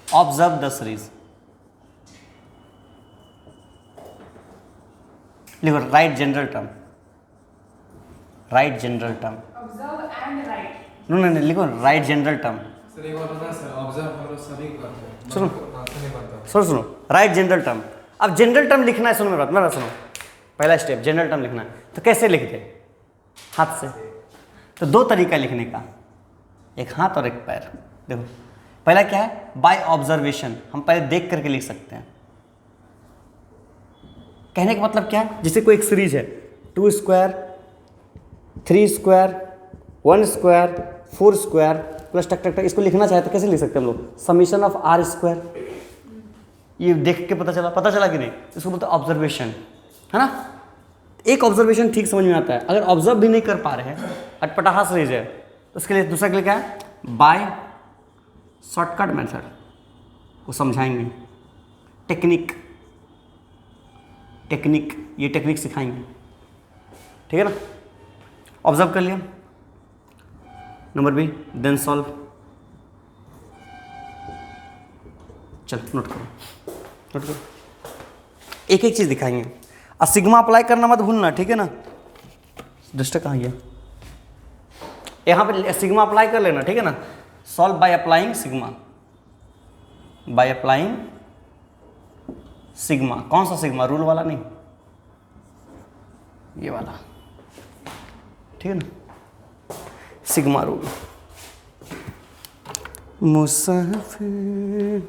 ऑब्जर्व द सीरीज। लिखो right general term, right general term, observe and right. नहीं लिखो राइट जनरल टर्म। सर एक बात बताएं सर, ऑब्जर्व हम लोग सभी करते हैं। सुनो। नाश्ता नहीं बनता। सुनो राइट जनरल टर्म। अब जनरल टर्म लिखना है, सुनो मेरी बात, मेरा सुनो, पहला स्टेप जनरल टर्म लिखना है। तो कैसे लिखते, हाथ से। तो दो तरीका लिखने का, एक हाथ और एक पैर। देखो पहला क्या है, बाय ऑब्जर्वेशन, हम पहले देख करके लिख सकते हैं। कहने का मतलब क्या है, जैसे कोई एक सीरीज है 2 square 3 square 1 square 4 square plus टक टक टक, इसको लिखना चाहे तो कैसे लिख सकते हैं हम लोग, समीशन ऑफ आर स्क्वायर। ये देख के पता चला कि नहीं, इसको बोलते हैं ऑब्जर्वेशन, है ना। एक ऑब्जर्वेशन ठीक समझ में आता है। अगर ऑब्जर्व भी नहीं कर पा रहे हैं, अटपटाहा सीरीज है, तो उसके लिए दूसरा के लिए क्या है, बाय शॉर्टकट मेथड, वो समझाएंगे। टेक्निक, ये टेक्निक सिखाएंगे, ठीक है ना। ऑब्जर्व कर लिया, नंबर बी, देन सॉल्व। चल नोट करो, एक एक चीज दिखाएंगे। और सिग्मा अप्लाई करना मत भूलना, ठीक है ना। दृष्टा कहाँ गया, यहाँ पे सिग्मा अप्लाई कर लेना, ठीक है ना। Solve by applying sigma, by applying sigma. कौन सा सिग्मा? रूल वाला नहीं, ये वाला, ठीक है ना, सिग्मा रूल। मुसाफिर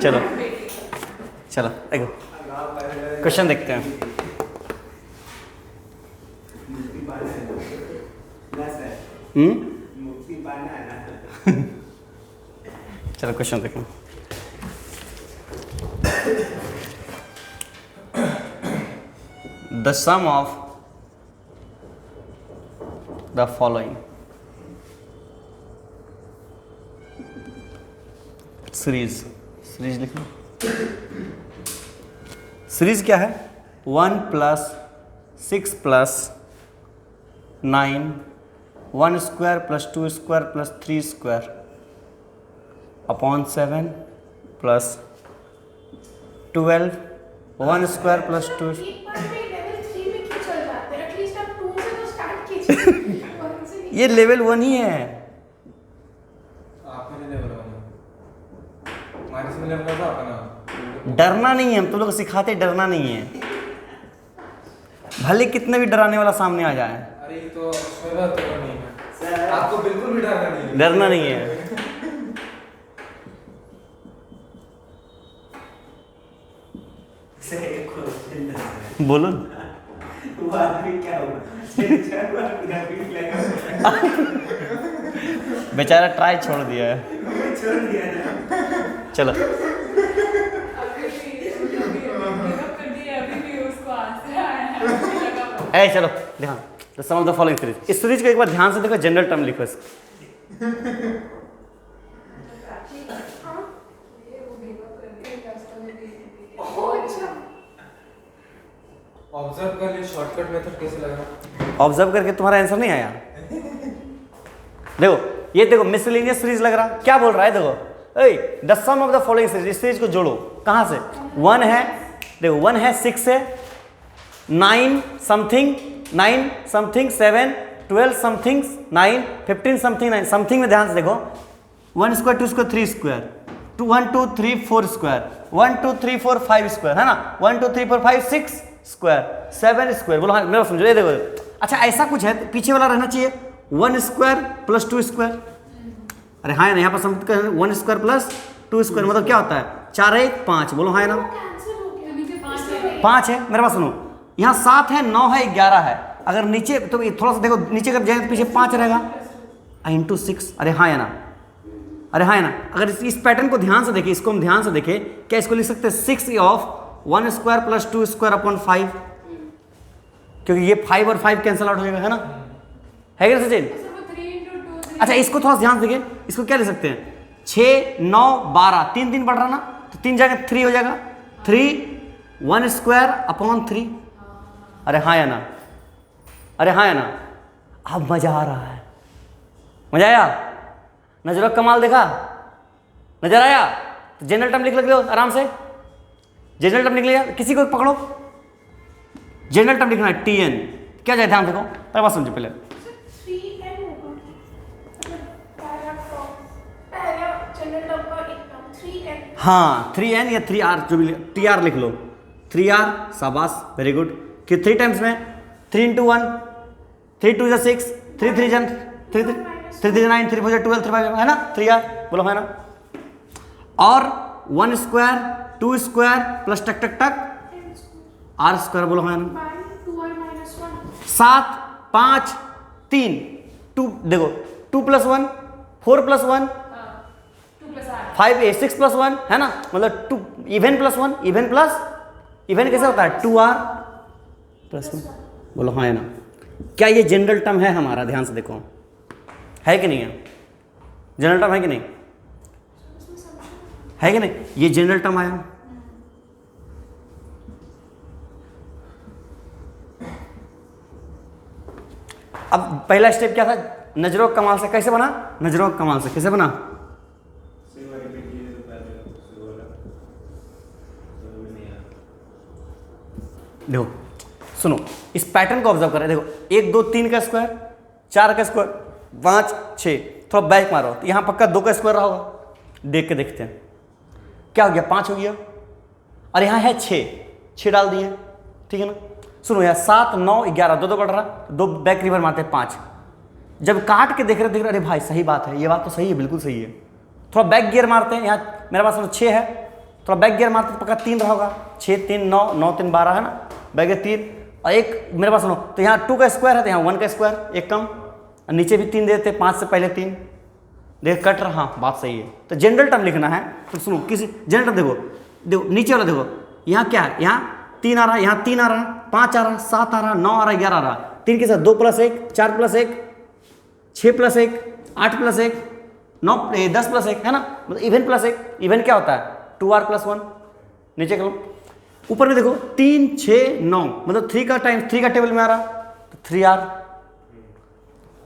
चलो चलो देखो क्वेश्चन देखते हैं। चलो क्वेश्चन देखें। The sum of the following series लिख लो। सीरीज क्या है? 1 + 6 + 9 1² + 2² + 3² अपॉन 7 + 12 1² + 2। ये लेवल 1 ही है। डरना नहीं है, हम तुम लोग को सिखाते डरना नहीं है, भले कितने भी डराने वाला सामने आ जाए। अरे ये तो नहीं है, आपको बिल्कुल भी डरना नहीं है। बोलो वो आदमी क्या हुआ? बेचारा ट्राई छोड़ दिया है। चलो ए चलो ध्यान, the sum of the following series. इस सीरीज को एक बार ध्यान से देखो, जनरल टर्म लिखो इसको। ऑब्जर्व कर लिए, शॉर्टकट मेथड कैसे लगा? ऑब्जर्व करके तुम्हारा आंसर नहीं आया। देखो ये देखो मिसलेनियस सीरीज लग रहा, क्या बोल रहा है देखो, a the sum of the following series. इस सीरीज को जोड़ो, कहां से? 1 है, देखो 1 है, 6 है, 9 समथिंग 7 12 समथिंग 9 15 समथिंग 9 समथिंग में ध्यान से देखो। 1² 2² 3² 2 1 2 3 4² 1 2 3 4 5² है ना, 1 2 3 4 5 6² 7²। बोलो हाँ मेरा समझो, ये देखो। अच्छा ऐसा कुछ है तो पीछे वाला रहना चाहिए 1² + 2²। अरे हाँ ना, यहाँ पर समझ कर 1² + 2² मतलब क्या होता है? 4 1 5। बोलो हाँ ना, 5 है। मेरे पास सुनो, यहाँ 7 है, 9 है, 11 है। अगर नीचे तो थोड़ा सा देखो, नीचे अगर जाए तो पीछे 5 रहेगा × 6। अरे हाँ है ना, अरे हाँ है ना। अगर इस पैटर्न को ध्यान से देखें, इसको हम ध्यान से देखें, क्या इसको लिख सकते हैं 6 ऑफ 1² + 2² अपॉन 5, क्योंकि ये 5 और 5 कैंसिल आउट हो जाएगा, है ना, है क्या सचिन? अच्छा इसको थोड़ा ध्यान से देखें, इसको क्या लिख सकते हैं? 6 9 12 3 3 बढ़ रहा ना, तो 3 जगह 3 हो जाएगा, 3 1² अपॉन 3। अरे हाँ या ना, अरे हाँ या ना। अब मजा आ रहा है, मजा आया? नजर कमाल देखा, नजर आया? तो जनरल टर्म लिख लो आराम से, जनरल टर्म लिख लिया। किसी को पकड़ो, जनरल टर्म लिखना है TN। क्या जाए ध्यान देखो, पहले बात समझो। पहले हाँ 3N या 3R जो भी, TR लिख लो, 3R शाबाश, वेरी गुड। कि 3 टाइम्स में 3 × 1 3 2 6 3 3 9 3 4 12 3 5 है ना, 3R। बोलो है ना। और 1² 2² प्लस टक टक टक R²। बोलो है ना। 7 5 3 2 देखो 2 + 1 4 + 1 5 6 + 1 है ना, मतलब 2 इवन + 1 इवन कैसे होता है? 2R + 1। बोलो हाँ है ना। क्या ये जनरल टर्म है हमारा? ध्यान से देखो, है कि नहीं है? जनरल टर्म है कि नहीं? है कि नहीं? ये जनरल टर्म आया। अब पहला स्टेप क्या था? नजरों कमाल से कैसे बना? नजरों कमाल से कैसे बना? देखो सुनो इस पैटर्न को ऑब्जर्व करें, देखो 1 2 3 का स्क्वायर, 4 का स्क्वायर, 5 6, थोड़ा बैक मारो तो यहाँ पक्का 2 का स्क्वायर रहा होगा, देख के देखते हैं क्या हो गया, 5 हो गया और यहाँ है 6 डाल दिए, ठीक है ना। सुनो यार 7 9 11 2 बढ़ रहा, 2 बैक रिवर मारते हैं 5, जब काट के देख रहे अरे भाई सही बात है, ये बात तो सही है, बिल्कुल सही है। थोड़ा बैक गियर मारते हैं, यहाँ मेरे पास 6 है, थोड़ा बैक गियर मारते तो पक्का 3 रहा होगा, 6 3 9 9 3 12 है ना, बैक गियर 3 और एक मेरे पास सुनो तो यहाँ 2 का स्क्वायर है तो यहाँ 1 का स्क्वायर एक कम, और नीचे भी 3 देते 5 से पहले 3, देख कट रहा, हाँ बात सही है। तो जनरल टर्म लिखना है तो सुनो किसी जनरल टर्म देखो नीचे वाला देखो, यहाँ क्या है, यहाँ 3 आ रहा है, यहाँ 3 आ रहा है, 5 आ रहा है, 7 आ रहा है, 9 आ रहा है, 11 आ रहा है, 3 के साथ 2 + 1 4 + 1 6 + 1 8 + 1 9 10 + 1 है ना, मतलब इवन + 1, इवन क्या होता है 2r + 1, नीचे करो ऊपर में देखो 3 6 9 मतलब 3 का टाइम्स 3 का टेबल में आ रहा तो 3r,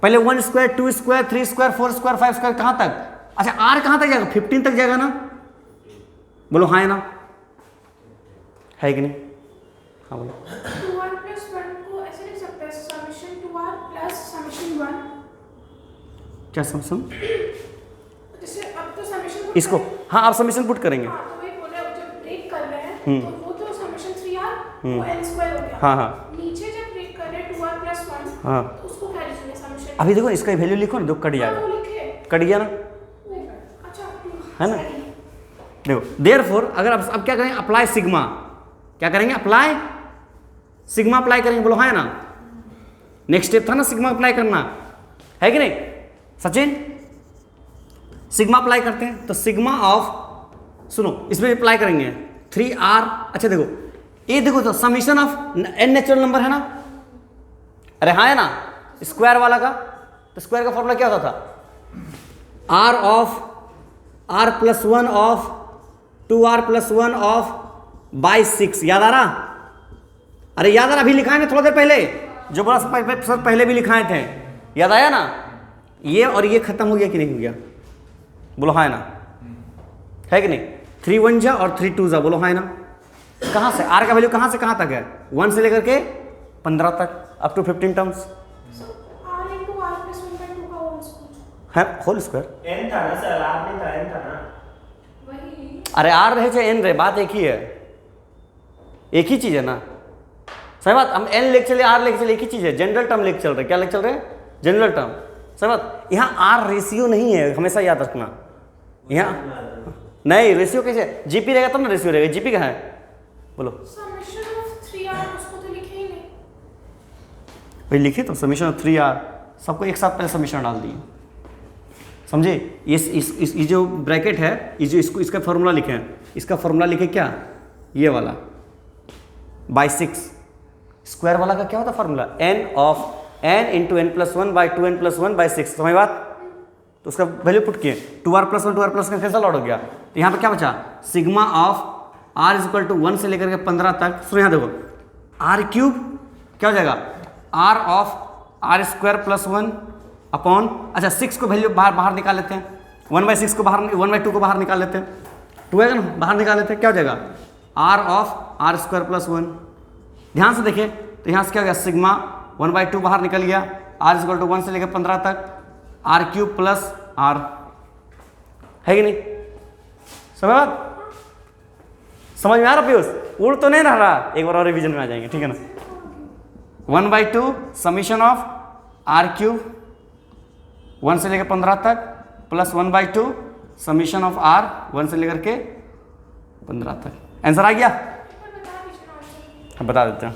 पहले 1 square 2 square 3 square 4 square 5 square कहाँ तक, अच्छा r कहाँ तक जाएगा 15 तक जाएगा ना, बोलो हाँ है ना, है कि नहीं, हाँ बोलो। 2r + 1 को ऐसे लिख सकते हैं समेशन 2r + समेशन 1, क्या सम जैसे अब तो समेशन इसको, हाँ आप समीशन पुट करेंगे, हाँ तो वही बोल रहे हैं जब ब्रेक कर रहे हैं तो वो तो समेशन 3r वो n² हो गया, हाँ हाँ नीचे जब ब्रेक कर रहे हैं 2r + 1 हाँ, तो उसको क्या लिखेंगे समेशन, अभी देखो इसका वैल्यू लिखो ना, दो कट हाँ जाएगा, वो लिखे, कट गया ना, अच्छा है ना। देखो देयरफॉर अगर अब क्या करेंगे, अप्लाई सिग्मा, क्या करेंगे अप्लाई सिग्मा अप्लाई करेंगे, बोलो हाँ है ना, नेक्स्ट स्टेप था ना सिग्मा अप्लाई करना, है कि नहीं सचिन, सिग्मा अप्लाई करते हैं तो सिग्मा ऑफ, सुनो इसमें अप्लाई करेंगे 3r, अच्छा देखो ये देखो तो summation of n natural number है ना, अरे हाँ है ना, स्क्वायर वाला का, तो स्क्वायर का फॉर्मूला क्या होता था, r of r + 1 of 2r + 1 of by 6, याद आ रहा, अरे याद आ रहा, अभी लिखाए ना थोड़ा देर पहले, जो बड़ा सर पहले भी लिखाए थे, याद आया ना, ये और ये खत्म हो गया कि नहीं हो गया, बोलो हाँ है ना, है कि नहीं, 3 1 जा और 3 2 जा, बोलो हाँ है ना। कहाँ से r का वैल्यू कहाँ से कहाँ तक है, 1 से लेकर के 15 तक, up to 15 terms so r × r + 1/2 का होल स्क्वायर है, होल स्क्वायर, n था ना सर, r नहीं था, n था ना। वही अरे r रहे चाहे n रहे, बात एक ही है, एक ही चीज है ना, सही बात, हम n लेके चले r लेके चले, एक ही चीज है, जनरल टर्म लेके चल रहे, क्या लेके चल रहे, जनरल टर्म, सही बात। यहाँ r रेशियो नहीं है, हमेशा याद रखना, यहाँ नहीं रेशियो कैसे, जीपी रहेगा तब ना रेशियो रहेगा, जीपी कहाँ है, बोलो समेशन ऑफ 3r उसको तो लिखे ही नहीं, भाई लिखे तो समीशन ऑफ 3r, सबको एक साथ पहले समीशन डाल दिए, समझे, ये जो ब्रैकेट है, ये जो इसको इसका फॉर्मूला लिखे हैं, इसका फॉर्मूला लिखे क्या, ये वाला बाई 6, स्क्वायर वाला का क्या होता formula, n of n × n + 1 / 2n + 1 / 6, समझ बात, तो उसका वैल्यू पुट किए 2r + 1 2r + 1 कैंसल आउट हो गया, तो यहाँ पे क्या बचा, सिग्मा ऑफ r = 1 से लेकर के 15 तक, सुनो यहाँ देखो r³ क्या हो जाएगा, r ऑफ r² + 1 अपॉन, अच्छा 6 को वैल्यू बाहर निकाल लेते हैं, 1/6 को बाहर 1/2 को बाहर निकाल लेते हैं, 2 है ना बाहर निकाल लेते हैं, क्या हो जाएगा r ऑफ r² + 1, ध्यान से देखिए तो यहाँ से क्या हो गया, सिग्मा 1/2 बाहर निकल गया, r = 1 से लेकर 15 तक, r³ + r, है कि नहीं, समझ बात, समझ में आ रहा पीयूष, उड़ तो नहीं रहा, एक बार और रिवीजन में आ जाएंगे, ठीक है ना, 1/2 समीशन ऑफ r³ 1 से लेकर 15 तक प्लस 1/2 समीशन ऑफ r 1 से लेकर के 15 तक, आंसर आ गया, हम बता देते हैं,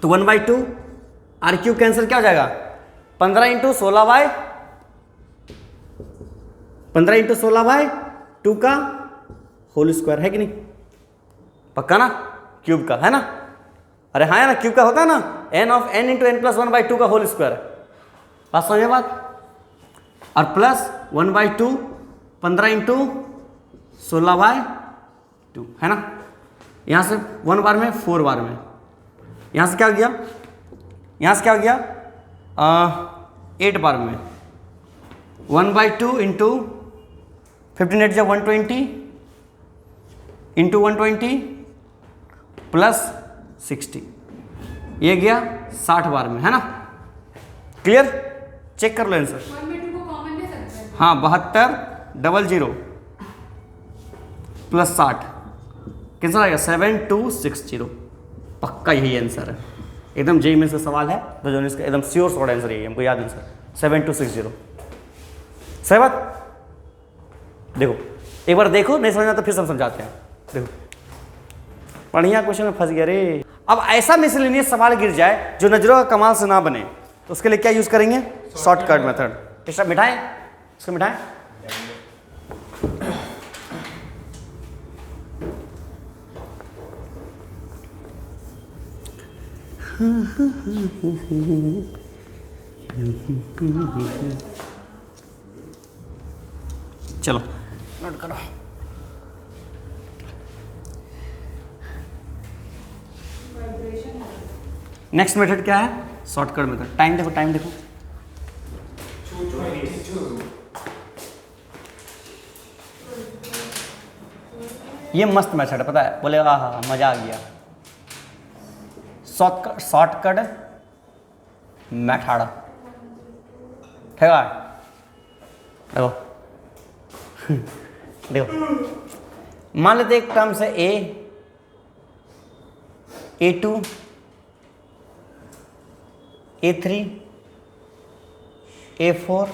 तो 1/2 r³ कैंसिल क्या हो जाएगा, 15 × 16/2 का होल स्क्वायर, है कि नहीं, पक्का ना, क्यूब का है ना, अरे हाँ है ना, क्यूब का होता है ना, n ऑफ n × n + 1/2 का होल स्क्वायर, बात समझे बात, और प्लस 1/2 15 × 16/2 है ना, यहाँ से 1 बार में 4 बार में, यहाँ से क्या हो गया, यहाँ से क्या हो गया 8 बार में, 1/2 × 15 8 120 × 120 प्लस 60, ये गया 60 बार में, है ना? क्लियर? चेक कर लो आंसर। 1 में 2 को कॉमन ले सकते हैं। हाँ 7200 प्लस 60 कितना आएगा? 7260। पक्का यही आंसर है, एकदम जेई में से सवाल है तो जो इसका एकदम श्योर शॉर्ट आंसर यही है, हमको याद आंसर 7260। सही बात? देखो एक बार देखो, नहीं समझना तो फिर सब समझाते हैं। देखो बढ़िया क्वेश्चन में फंस गया रे। अब ऐसा मिसलेनियस सवाल गिर जाए जो नजरों का कमाल से ना बने, तो उसके लिए क्या यूज करेंगे? Shortcut method. इसका मिठाएं, इसको मिठाएं। चलो नोट करो। नेक्स्ट मेथड क्या है? Shortcut method. टाइम देखो, टाइम देखो। ये मस्त मेथड है, पता है? बोले हाँ मजा आ गया। शॉर्टकट मेथड, ठीक है? देखो देखो मान लेते एक टर्म से A2 A3 A4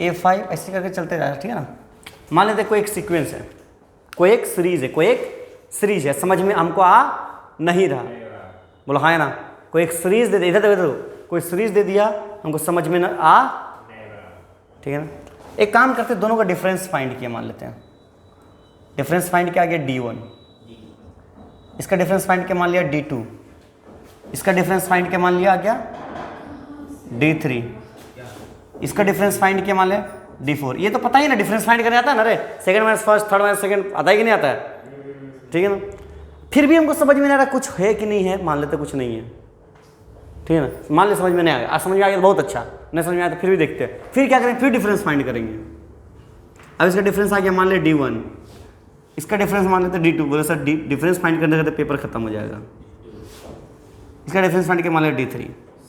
A5 ऐसे करके चलते जा रहा है, ठीक है ना? मान लेते कोई एक सीक्वेंस है, कोई एक सीरीज है, कोई एक सीरीज है, समझ में हमको आ नहीं रहा। बोलो हाँ है ना? कोई एक सीरीज दे दिया, इधर कोई सीरीज दे दिया, हमको समझ में ना आ, ठीक है ना? एक काम करते, दोनों का डिफरेंस फाइंड किया, मान लेते हैं डिफरेंस फाइंड किया गया D1, इसका डिफरेंस फाइंड किया मान लिया D2, इसका डिफरेंस फाइंड किया मान लिया गया D3, इसका डिफरेंस फाइंड किया मान लिया D4। ये तो पता ही ना, डिफरेंस फाइंड करने आता है ना रे? Second minus first, third minus second आता है कि नहीं आता है? ठीक है ना? फिर भी हमको समझ में नहीं आ रहा कुछ है कि नहीं है, मान लेते कुछ नहीं है, ठीक है ना? मान ले समझ में नहीं आया, आज समझ में आ गया तो बहुत अच्छा, नहीं समझ में आया तो फिर भी देखते हैं, फिर क्या करेंगे? फिर डिफरेंस फाइंड करेंगे। अब इसका डिफरेंस आ गया मान ले D1, इसका डिफरेंस मान लेते D2। बोले सर डिफरेंस फाइंड करने का तो पेपर खत्म हो जाएगा। इसका डिफरेंस फाइंड किया मान लिया D3।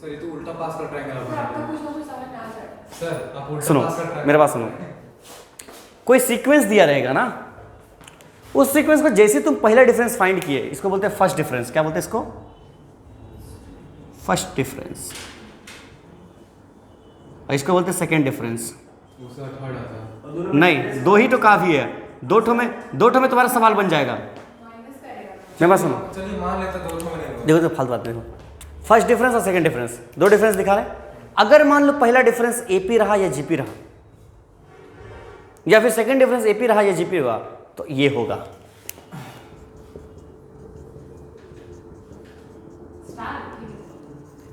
सर ये तो उल्टा पास का ट्रायंगल तो बना आपका दिया। कुछ ना कुछ समझ में आ जाएगा। सर आप उल्टा सुनो पास का ट्रायंगल, मेरे पास सुनो, कोई सीक्वेंस दिया रहेगा ना, उस सीक्वेंस को जैसे तुम पहला डिफरेंस फाइंड किए, इसको बोलते हैं फर्स्ट डिफरेंस। क्या बोलते हैं इसको? First difference. और इसको बोलते हैं सेकेंड डिफरेंस। दूसरा थर्ड आता है। नहीं, दो ही तो काफी है, दो ठो में तुम्हारा सवाल बन जाएगा। माइनस करेगा। मेरे पास सुनो, चलिए मान लेते हैं 2 में नहीं होगा। देखो तो फालतू बात देखो, फर्स्ट डिफरेंस और सेकंड डिफरेंस, दो डिफरेंस दिखा रहे। अगर मान लो पहला डिफरेंस AP रहा या GP रहा, या फिर सेकंड डिफरेंस AP रहा या GP हुआ, तो ये होगा।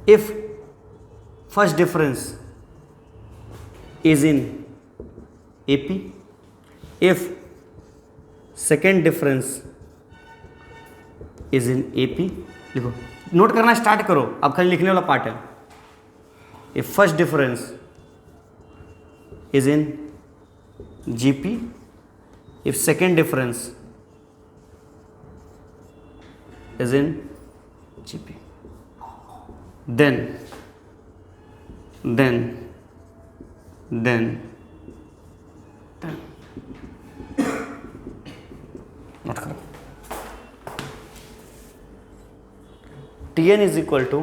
If first difference is in AP, if second difference is in AP, लिखो, नोट करना स्टार्ट करो, अब खाली लिखने वाला पार्ट है। If first difference is in GP, if second difference is in GP, then note करो, Tn is equal to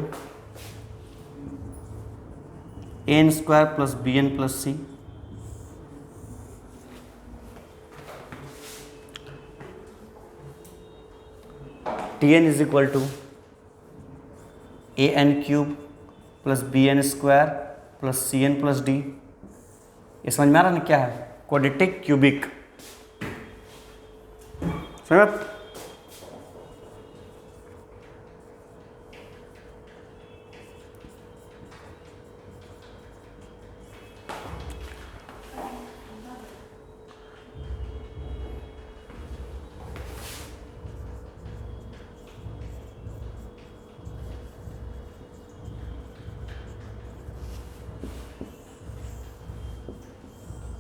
an square plus bn plus c, Tn is equal to an cube plus bn square plus cn plus d। ये समझ में आ रहा ना क्या है? Quadratic cubic. समझ में?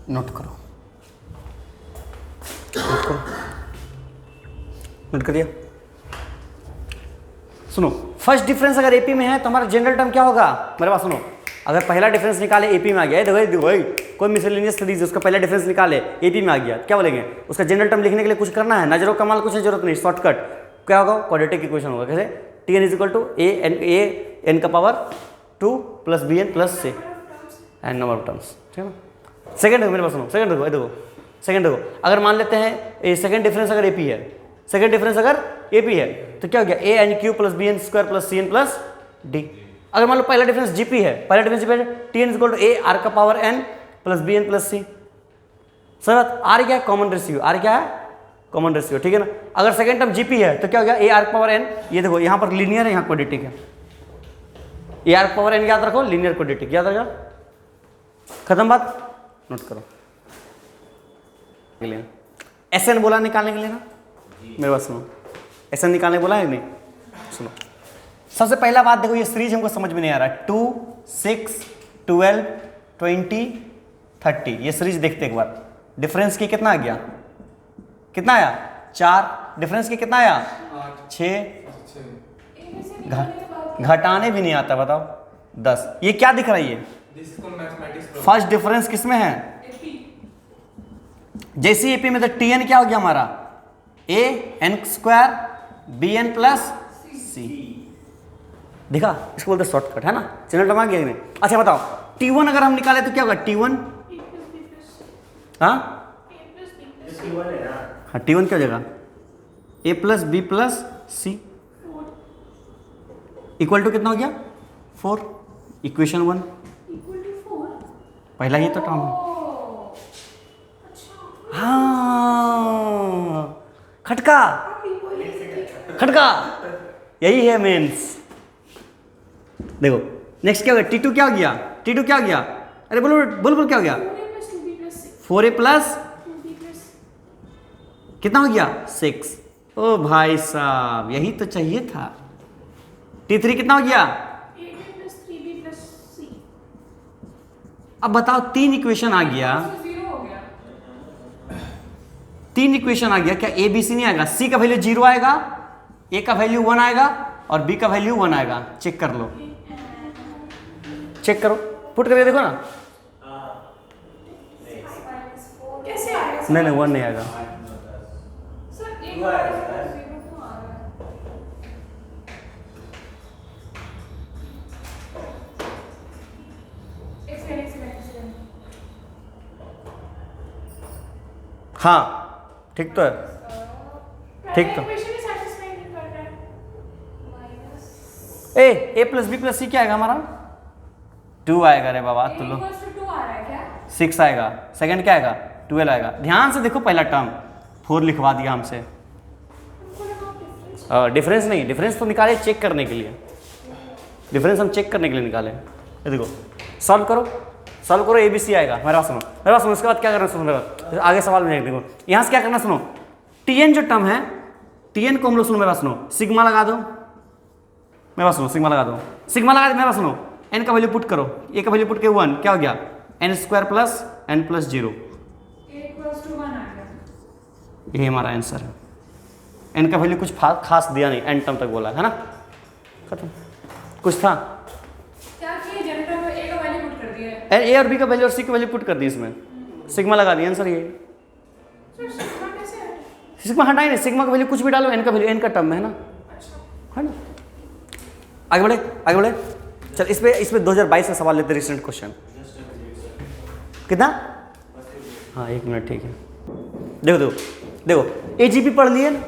नोट करो, नोट कर दिया? सुनो, फर्स्ट डिफरेंस अगर एपी में है तो हमारा जनरल टर्म क्या होगा, मेरे पास सुनो, अगर पहला डिफरेंस निकाले एपी में आ गया, देखो भाई कोई मिसलेनियस सीरीज उसका पहला डिफरेंस निकाले एपी में आ गया, क्या बोलेंगे, उसका जनरल टर्म लिखने के लिए कुछ करना है, नजरों कमाल कुछ जरूरत नहीं, शॉर्टकट क्या होगा, क्वाड्रेटिक इक्वेशन होगा, कैसे, T N is equal to A N का power 2 plus B N plus C N number of terms, ठीक है ना। सेकंड देखो मेरे पास सुनो, सेकंड देखो, सेकंड देखो, अगर मान लेते हैं सेकंड डिफरेंस अगर एपी है, सेकंड डिफरेंस अगर एपी है तो क्या हो गया, A N cube plus B N square plus C N plus D. अगर मान लो पहला डिफरेंस जीपी है, पहला डिफरेंस जीपी है, T N is equal to A R का power N plus B N plus C. Sir R क्या है, कॉमन रेशियो, आर क्या है, कॉमन रेशियो, ठीक है ना। अगर सेकंड टर्म जीपी है तो क्या हो गया, ए आर का पावर एन, ये देखो यहाँ पर लीनियर है, यहाँ क्वाड्रेटिक है, ए आर का पावर एन याद रखो, लीनियर क्वाड्रेटिक याद रखा, खत्म बात, नोट करो। एस एन बोला निकालने के लिए ना, मेरे पास सुनो, एस एन निकालने बोला है नहीं, सुनो। सबसे पहला बात देखो, ये सीरीज हमको समझ में नहीं आ रहा है, 2 6 12 20 30, ये सीरीज देखते एक बार। डिफरेंस की कितना आ गया, कितना आया 4, डिफरेंस की कितना आया 6, इनमें से निकालने के बाद घटाने भी नहीं आता, बताओ 10। ये क्या दिख रहा है, ये This is called mathematics problem. First difference किसमें है, जैसी एपी में तो टी एन क्या हो गया हमारा, A N square B N plus C, देखा, इसको बोलते शॉर्टकट है ना, जनरल टर्म आ गया नहीं। अच्छा बताओ T1 अगर हम निकाले तो क्या होगा, T1 ए प्लस बी प्लस हाँ ए प्लस बी प्लस T1 है ना, हाँ T1 क्या हो जाएगा, A plus B plus C 4 equal to कितना हो गया 4, इक्वेशन 1, इक्वल टू 4। पहला ही तो टर्म है। अच्छा हाँ खटका, आप ये बोलिए खटका, यही है मेंस। देखो नेक्स्ट क्या हो गया, T2 क्या हो गया, T2 क्या हो गया, अरे बोलो बोल बोल क्या हो गया, 4a plus 2b plus 4a plus 2b plus कितना हो गया 6। ओ भाई साहब यही तो चाहिए था। T3 कितना हो गया, 8a plus 3b plus c। अब बताओ 3 इक्वेशन आ गया, तो 0 हो गया। 3 इक्वेशन आ गया, क्या ए बी सी नहीं आएगा, सी का वैल्यू 0 आएगा, ए का वैल्यू 1 आएगा और बी का वैल्यू 1 आएगा, चेक कर लो, चेक करो, पुट करके देखो ना, कैसे आएगा नहीं नहीं 1 नहीं आएगा, सर एक बार 0 क्यों आ रहा है? एक सेकंड। हाँ ठीक तो है, ठीक तो, इक्वेशन ही सैटिस्फाई नहीं कर रहा है। माइनस ए प्लस बी प्लस सी क्या आएगा हमारा 2 आएगा, रे बाबा तो लो 2 आ रहा है क्या? 6 आएगा, सेकंड क्या आएगा 12 आएगा। ध्यान से देखो पहला टर्म 4 लिखवा दिया हमसे, हमको लगा डिफरेंस डिफरेंस नहीं, डिफरेंस तो निकाले चेक करने के लिए, डिफरेंस हम चेक करने के लिए निकाले। ये देखो सॉल्व करो, सॉल्व करो, ए बी सी आएगा, मेरे पास सुनो, मेरे पास सुनो, उसके बाद क्या करना सुनो, मेरे पास आगे सवाल में देखो, यहाँ से क्या करना सुनो, टी एन जो टर्म है, टी एन को हम लोग सुनो, मेरे पास सुनो, सिग्मा लगा दो, मेरे पास सुनो, सिग्मा लगा दो, सिग्मा लगा दो, मेरे पास सुनो, एन का वैल्यू पुट करो, ए का वैल्यू पुट के 1 क्या हो गया, n square plus n plus 0, A equals to 1 आ गया। ये हमारा आंसर है। एन का वैल्यू कुछ खास दिया नहीं, एन टर्म तक बोला है ना, खत्म, कुछ था, क्या किए, जनरेटर में A का वैल्यू पुट कर दिया है। ए और बी का वैल्यू और सी का वैल्यू पुट कर दी इसमें, सिग्मा लगा दिया, आंसर ये। सर सिग्मा कैसे है? सिग्मा हटाई नहीं, सिग्मा का वैल्यू कुछ भी डालो, एन का वैल्यू एन का टर्म में है ना, है ना। आगे बढ़े, आगे बढ़े, चल इसमें 2022 का सवाल लेते, रिसेंट क्वेश्चन कितना, हाँ 1 मिनट ठीक है। देखो देखो देखो एजीपी पढ़ लिए ना,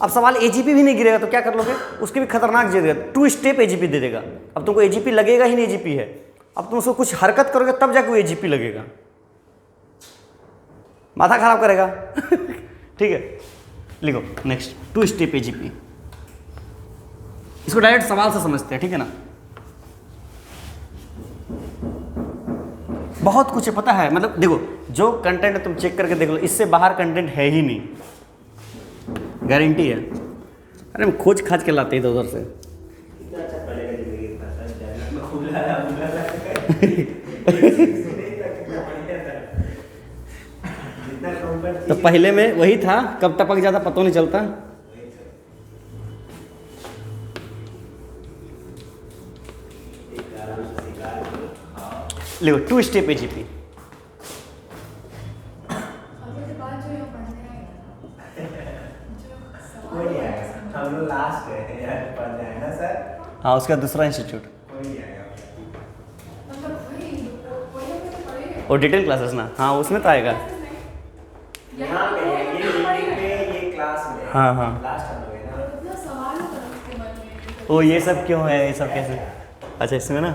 अब सवाल एजीपी भी नहीं गिरेगा तो क्या कर लोगे, उसके भी खतरनाक दे देगा, 2 स्टेप एजीपी दे देगा। अब तुमको एजीपी लगेगा ही नहीं, एजीपी है, अब तुम उसको कुछ हरकत करोगे तब जाके वो एजीपी लगेगा, माथा खराब करेगा ठीक है, लिखो नेक्स्ट 2 स्टेप एजीपी, इसको डायरेक्ट सवाल से समझते हैं, ठीक है ना। बहुत कुछ है पता है, मतलब देखो जो कंटेंट है तुम चेक करके देख लो, इससे बाहर कंटेंट है ही नहीं, गारंटी है। अरे हम खोज खाज के लाते इधर उधर से कितना अच्छा पड़ेगा जिंदगी का, सर में खुला जितना कंफर्ट तो पहले में वही था, कब टपक जाता पता नहीं चलता। लिखो 2 स्टेप एजीपी। अभी के बाद जो ये पढ़ने आएगा कोई नहीं आएगा, हम लोग लास्ट है यार, पढ़ जाएगा सर। हाँ, उसका दूसरा इंस्टीट्यूट कोई नहीं आएगा। मतलब वही में तो पढ़ेंगे और डिटेल क्लासेस ना, हाँ उसमें तो आएगा। यहाँ पे ये क्लास में हाँ, हाँ। लास्ट हम लोग है ना। इतना सवाल होता है उसके मन में। ओ ये सब क्यों है, ये सब कैसे? अच्छा इसमें ना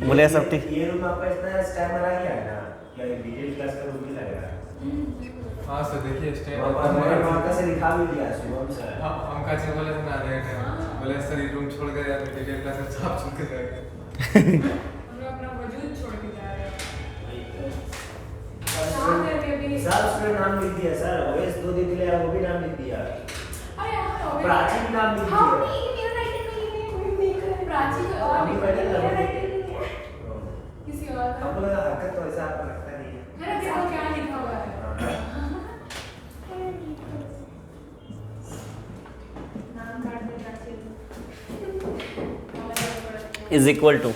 बोले सब ठीक। ये रूम आपका इतना स्टैंडर्ड आ गया है ना, क्या एक डिटेल क्लास का रूम भी लग रहा है। हाँ सर देखिए वहाँ पर मैंने वहाँ का से दिखा भी दिया शुभम सर। हम का जी बोले थे ना रेट है, बोले सर ये रूम छोड़ के यार डिटेल क्लास में साफ छोड़ के जाएंगे। हम लोग अपना वजूद छोड़ के जा रहे हैं। शाम करके भी सब उसने नाम लिख दिया सर, ओएस 2 दिन लिए वो भी नाम लिख दिया। अरे यार प्राची भी नाम लिख हाँ दिया। नहीं मेरा राइटिंग नहीं है, प्राची का और अभी पहले मेरा लगा राइटिंग नहीं है, किसी और का। आपको लगा हरकत तो ऐसा आपको लगता नहीं है। मेरा देखो क्या लिखा हुआ है। नाम काट दे प्राची। इज इक्वल टू,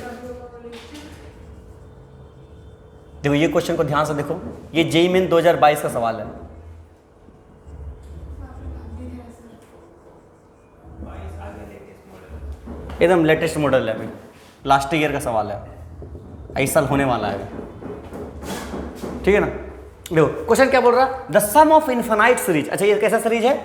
देखो ये क्वेश्चन को ध्यान से देखो, ये जेईई मेन 2022 का सवाल है। आगे देखिए इस मॉडल। एकदम लेटेस्ट मॉडल है, अभी लास्ट ईयर का सवाल है, इस साल होने वाला है अभी, ठीक है ना। देखो क्वेश्चन क्या बोल रहा है, the sum of infinite series. अच्छा ये कैसा सीरीज है,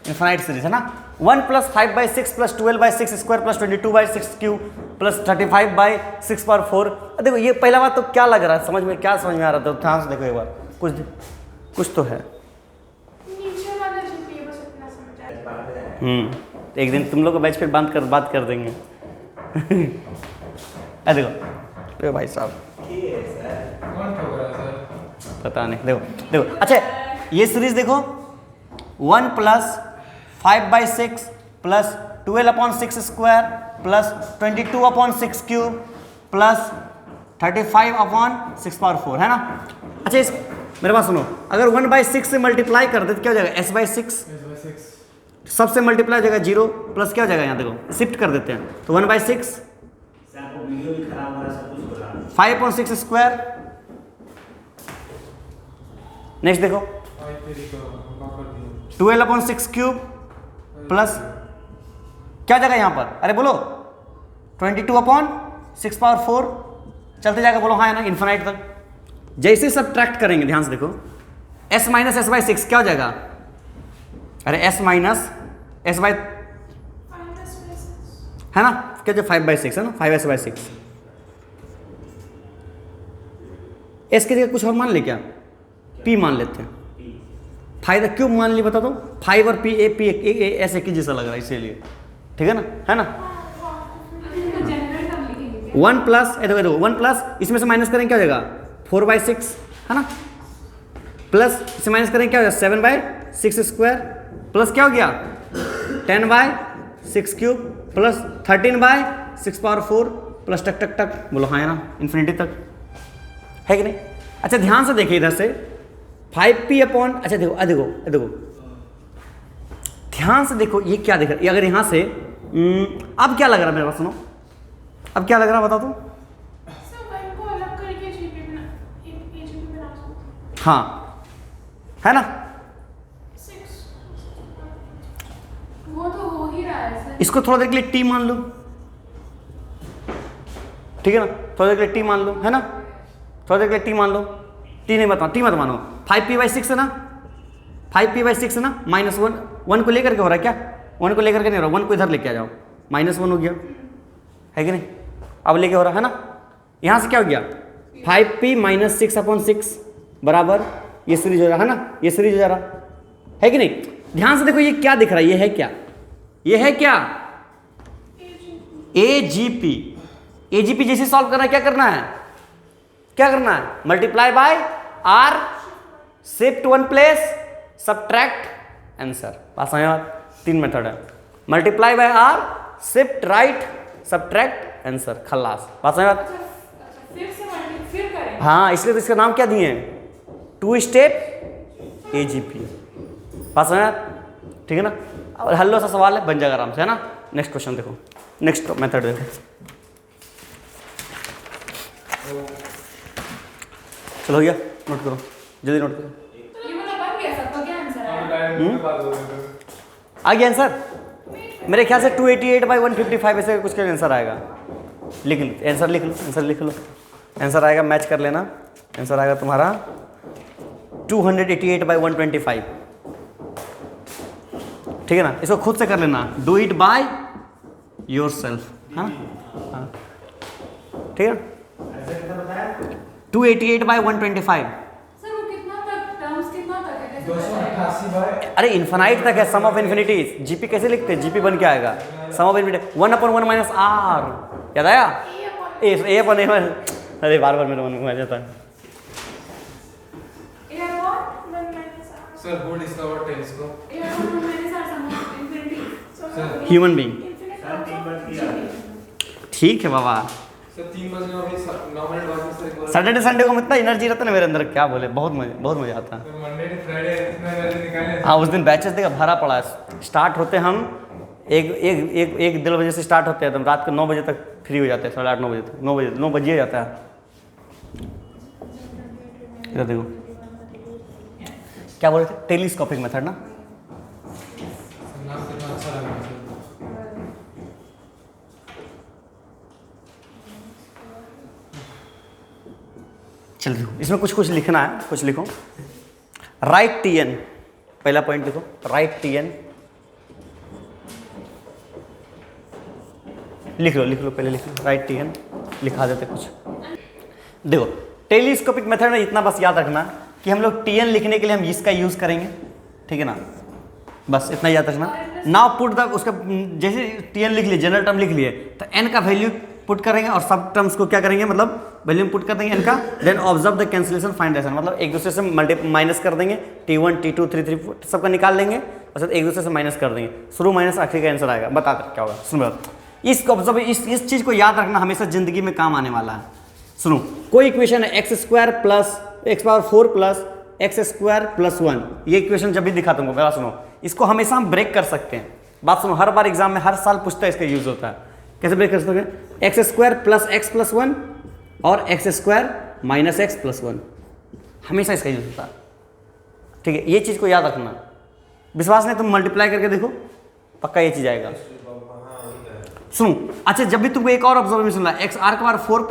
इन्फिनाइट सीरीज है ना। 1 + 5/6 + 12/6 स्क्वायर + 22/6 क्यूब + 35/6/4। देखो ये पहला बात तो क्या लग रहा है, समझ में क्या समझ में आ रहा था, ध्यान से देखो एक बार, कुछ तो है। नीचे वाला जो भी है बस इतना समझ आया। एक दिन तुम लोग का बैच फिर बात कर देंगे। अरे देखो भाई साहब, ठीक है सर। कौन ठोक रहा है सर? पता नहीं, देखो अच्छा ये सीरीज देखो, 1 + 5/6 + 12/6 स्क्वायर + 22/6 क्यूब + 35/6/4 है ना। अच्छा इस मेरे पास सुनो, अगर 1/6 से मल्टीप्लाई कर दे तो क्या हो जाएगा, s/6 सबसे मल्टीप्लाई हो जाएगा 0 प्लस क्या हो जाएगा, यहाँ देखो शिफ्ट कर देते हैं तो 1/6 सर आपको वीडियो भी खराब हो रहा है, सब कुछ हो रहा है। 5/6 स्क्वायर। नेक्स्ट देखो आई तेरी को हम कर दिए। 12/6 क्यूब प्लस क्या हो जाएगा यहाँ पर, अरे बोलो 22/6/4 चलते जाएगा, बोलो हाँ है ना, इन्फिनाइट तक। जैसे सब्ट्रैक्ट करेंगे ध्यान से देखो, s - s/6 क्या हो जाएगा, अरे s - s है ना, क्या जो 5/6 है ना, 5s/6 s की जगह कुछ और मान ले, क्या p मान लेते हैं, फाइव क्यूब मान ली, बता दो 5 और p ऐसे की जैसा लग रहा है इसीलिए, ठीक है ना, है ना। जनरल टर्म लिखेंगे। 1 प्लस देखो 1 प्लस इसमें से माइनस करें क्या हो जाएगा 4/6 है ना, प्लस इसे माइनस करें क्या हो जाएगा 7/6 स्क्वायर प्लस क्या हो गया 10/6 क्यूब प्लस 13/6/4 प्लस टक टक टक, बोलो हाँ है ना, इन्फिनिटी तक है कि नहीं। अच्छा ध्यान से देखिए इधर से 5p अपॉन, अच्छा देखो देखो ध्यान से देखो, ये क्या दिख रहा है, अगर यहाँ से अब क्या लग रहा है मेरे पास, सुनो अब क्या लग रहा है बता दो। सर वन को अलग करके जीपी बना सकते हाँ है ना, 6 वो तो हो ही रहा है सर। इसको थोड़ा देर के लिए टी मान लो, ठीक है ना, थोड़ा देर के लिए टी मान लो, है ना, थोड़ा देर के लिए टी मान लो, टी मत मानो 5p/6 है ना, 5p/6 है ना, -1 को लेकर के हो रहा है क्या, 1 को लेकर के नहीं हो रहा, 1 को इधर लेके आ जाओ, -1 हो गया है कि नहीं, अब लेके हो रहा है ना, यहाँ से क्या हो गया 5p - 6/6 बराबर ये सीरीज हो रहा है ना, ये सीरीज हो जा रहा है कि नहीं। ध्यान से देखो ये क्या दिख रहा है, ये है क्या, ये है क्या AGP जैसे सॉल्व करना है, क्या करना है multiply by r, shift 1 place, subtract answer, पास आया। 3 मेथड है, multiply by r, shift right, subtract answer, खल्लास, पास आया। फिर करें। हाँ इसलिए तो इसका नाम क्या दिए हैं, 2 स्टेप AGP, पास आया, ठीक है ना। और हल्लो सा सवाल है, बन जाएगा आराम से, है ना। नेक्स्ट क्वेश्चन देखो, नेक्स्ट मेथड देखो, चलो हो गया, नोट करो जल्दी नोट करो। ये मतलब बन गया सबका क्या आंसर है? आ गया आंसर? मेरे ख्याल से 288/155 ऐसे कुछ का आंसर आएगा। लिख लो आंसर, लिख लो आंसर, लिख लो आंसर आएगा, मैच कर लेना। आंसर आएगा तुम्हारा 288/125। ठीक है ना, इसको खुद से कर लेना, do it by your self. हाँ हाँ ठीक है, 288/125। सर वो कितना तक टर्म्स कितना तक है? कैसे 288 अरे इन्फिनाइट तक है, सम ऑफ इन्फिनिटीज। जीपी कैसे लिखते हैं? जीपी बन के आएगा सम ऑफ इन्फिनिटी 1/1 माइनस आर। याद आया? ए अपन अरे बार बार मेरे मन में आ जाता है। Sir who discovered telescope? Human being. Sir 3 बार किया। ठीक है बाबा, सर 3 बजे अभी 9 मिनट बाकी सर एक बार। सैटरडे संडे को इतना एनर्जी रहता है ना मेरे अंदर, क्या बोले, बहुत मजा आता है। सर मंडे टू फ्राइडे इतना एनर्जी निकाले। हाँ उस दिन बैचेस देखा भरा पड़ा है। स्टार्ट होते हम एक 1-1 बजे से स्टार्ट होते हैं, तो रात के 9 बजे तक फ्री हो जाते हैं, 8:30 9 बजे तक, 9 बजे जाता है। इधर देखो क्या बोल रहे थे, टेलीस्कोपिक मेथड ना। सर नाम कितना अच्छा लगा सर। चल देखो इसमें कुछ लिखना है, कुछ लिखो। राइट टीएन, पहला पॉइंट लिखो, राइट टीएन लिख लो पहले लिख लो, राइट टीएन लिखा देते कुछ। देखो टेलीस्कोपिक मेथड में इतना बस याद रखना कि हम लोग टीएन लिखने के लिए हम इसका यूज करेंगे, ठीक है ना, बस इतना याद रखना। नाउ पुट द, उसका जैसे टीएन लिख लिए, जनरल टर्म लिख लिए, तो एन का वैल्यू पुट करेंगे और सब टर्म्स को क्या करेंगे, मतलब वैल्यू पुट कर देंगे एन का। Then observe the cancellation, find the, मतलब एक दूसरे से माइनस कर देंगे, T1 T2 3 3 सबका निकाल लेंगे और साथ एक दूसरे से माइनस कर देंगे, शुरू माइनस आखिरी का आंसर आएगा। बता क्या होगा, सुनो इसको ऑब्जर्व, इस चीज को याद रखना, हमेशा जिंदगी में काम आने वाला है। सुनो कोई इक्वेशन है x² plus x⁴ plus x² + 1, ये इक्वेशन जब भी दिखा तुमको मेरा सुनो, इसको हमेशा हम ब्रेक कर सकते हैं। बात सुनो, हर बार एग्जाम में हर साल पूछता है, इसका यूज होता है। कैसे ब्रेक कर सकते हैं? x² + x + 1 और x² - x + 1, हमेशा इसका यूज होता है। ठीक है, ये चीज को याद रखना। विश्वास नहीं, तुम मल्टीप्लाई करके देखो, पक्का ये चीज आएगा। सुनो अच्छा, जब भी तुमको एक और ऑब्जर्वेशन मिला, x⁴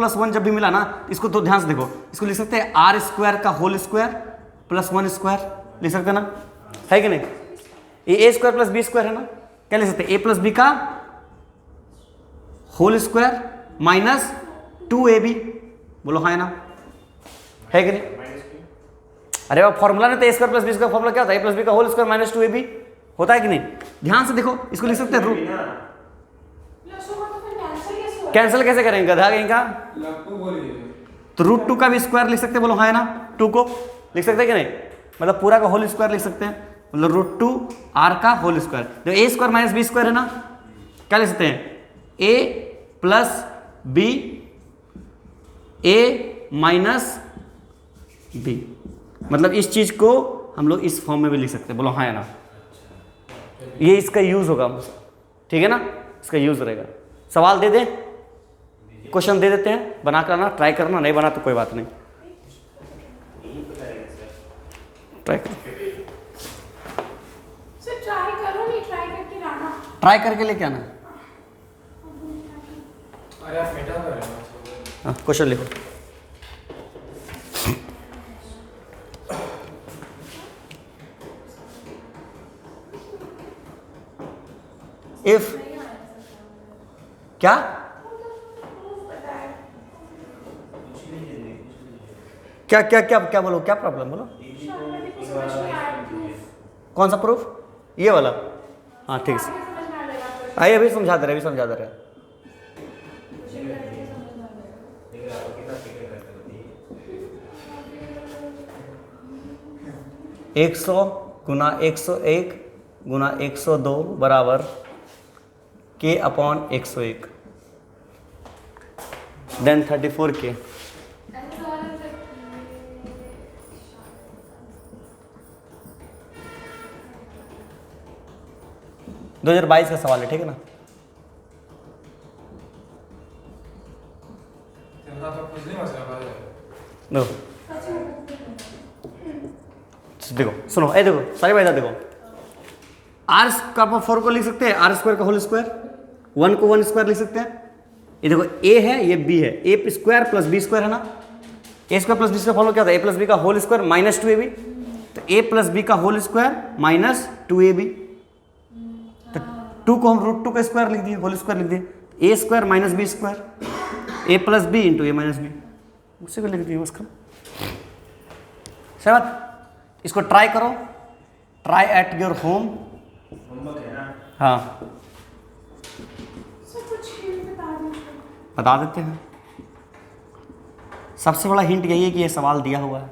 + 1 जब भी मिला ना, इसको तो ध्यान से देखो, इसको लिख सकते हैं r² का होल स्क्वायर + 1 स्क्वायर, लिख सकते हैं ना, है कि नहीं? ये a² + b² है ना, क्या लिख सकते हैं? a + b का होल स्क्वायर माइनस 2ab, बोलो हाँ है ना, है कि नहीं? अरे वाह, फॉर्मूला में तो a² + b² का फॉर्मूला क्या होता है? a + b का होल स्क्वायर माइनस 2ab होता है कि नहीं? ध्यान से देखो, इसको लिख सकते हैं रूट। कैंसिल कैसे करेंगे, गधा कहीं का? लप्पू बोलिए। तो √2 का भी स्क्वायर लिख सकते हैं, बोलो हाँ है ना, 2 को लिख सकते हैं कि नहीं? मतलब पूरा का होल स्क्वायर लिख सकते हैं, मतलब √2 r का होल स्क्वायर। तो a² - b² है ना, क्या लिख सकते हैं? a + b a - b, मतलब इस चीज को हम लोग इस फॉर्म में भी लिख सकते हैं, बोलो हाँ है ना। ये इसका यूज होगा, ठीक है ना, इसका यूज रहेगा। सवाल दे दें, क्वेश्चन दे देते हैं, बना कर आना, ट्राई करना, नहीं बना तो कोई बात नहीं, ट्राई करो, सर ट्राई करो, नहीं ट्राई करके लाना। ट्राई करके लेके आना। अरे आप बेटा कर रहे हो। हाँ क्वेश्चन लिखो। इफ क्या क्या क्या क्या क्या बोलो, क्या प्रॉब्लम बोलो, कौन सा प्रूफ? ये वाला? हाँ ठीक है, आइए अभी समझा दे रहे, अभी समझा दे रहे। 100 गुना 101 गुना 102 बराबर k/101, देन 34k। 2022 का सवाल है, ठीक है ना? ना तो कुछ नहीं मसला भाई। देखो देखो सुनो, ए देखो सारी बात देखो, आर का 4 को लिख सकते हैं आर स्क्वायर का होल स्क्वायर, 1 को 1 स्क्वायर लिख सकते हैं। ये देखो ए है ये बी है, A square plus B square है ना, A square plus B square follow क्या होता है, ए प्लस बी का होल स्क्वायर माइनस 2ab, तो ए प्लस बी का होल स्क्वायर माइनस 2ab, तो 2 को हम √2 का स्क्वायर लिख दिए, होल स्क्वायर लिख दिए, ए स्क्वायर माइनस बी स्क्वायर, ए प्लस बी इंटू ए माइनस बी, उसी को लिख दिए बस। सही बात, इसको ट्राई करो, try at your home. Homework है ना। हाँ सर कुछ हिंट बता दीजिए। बता देते हैं। सबसे बड़ा हिंट यही है कि ये सवाल दिया हुआ है।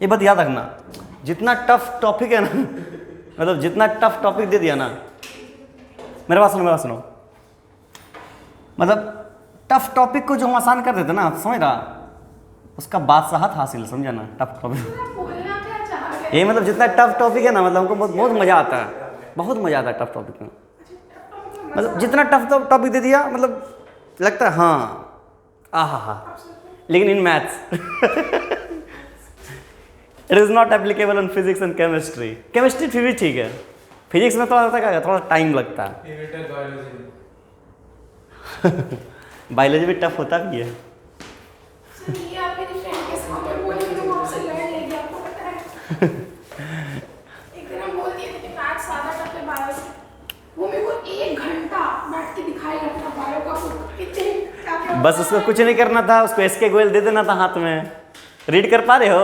ये बात याद रखना, जितना टफ टॉपिक है ना मतलब जितना टफ टॉपिक दे दिया ना, मेरे पास सुनो, मतलब टफ टॉपिक को जो हम आसान कर देते ना, समझ रहा, उसका बादशाहत हासिल, समझा ना, टफ टॉपिक। आप बोलना क्या चाह रहे हैं? ये मतलब जितना टफ टॉपिक है ना, मतलब हमको बहुत मज़ा आता है, बहुत मज़ा आता है टफ टॉपिक में। मतलब जितना टफ टॉपिक दे दिया, मतलब लगता है हाँ हाँ, लेकिन in maths it is not applicable on physics and chemistry. Chemistry फिर भी ठीक है, फिजिक्स में थोड़ा टाइम लगता है। इवेंटल बायोलॉजी। बायोलॉजी भी टफ होता भी है। सर ये आप मेरी फ्रेंड के सामने बोले तो वो आपसे लड़ लेगी, आपको पता है। एक दिन हम बोल दिए थे कि मैथ्स ज़्यादा टफ है बायो से, वो मेरे को 1 घंटा बैठ के दिखाई रखना बायो का बुक कितने बस उसको कुछ नहीं करना था, उसको एसके गोयल दे देना था हाथ में। रीड कर पा रहे हो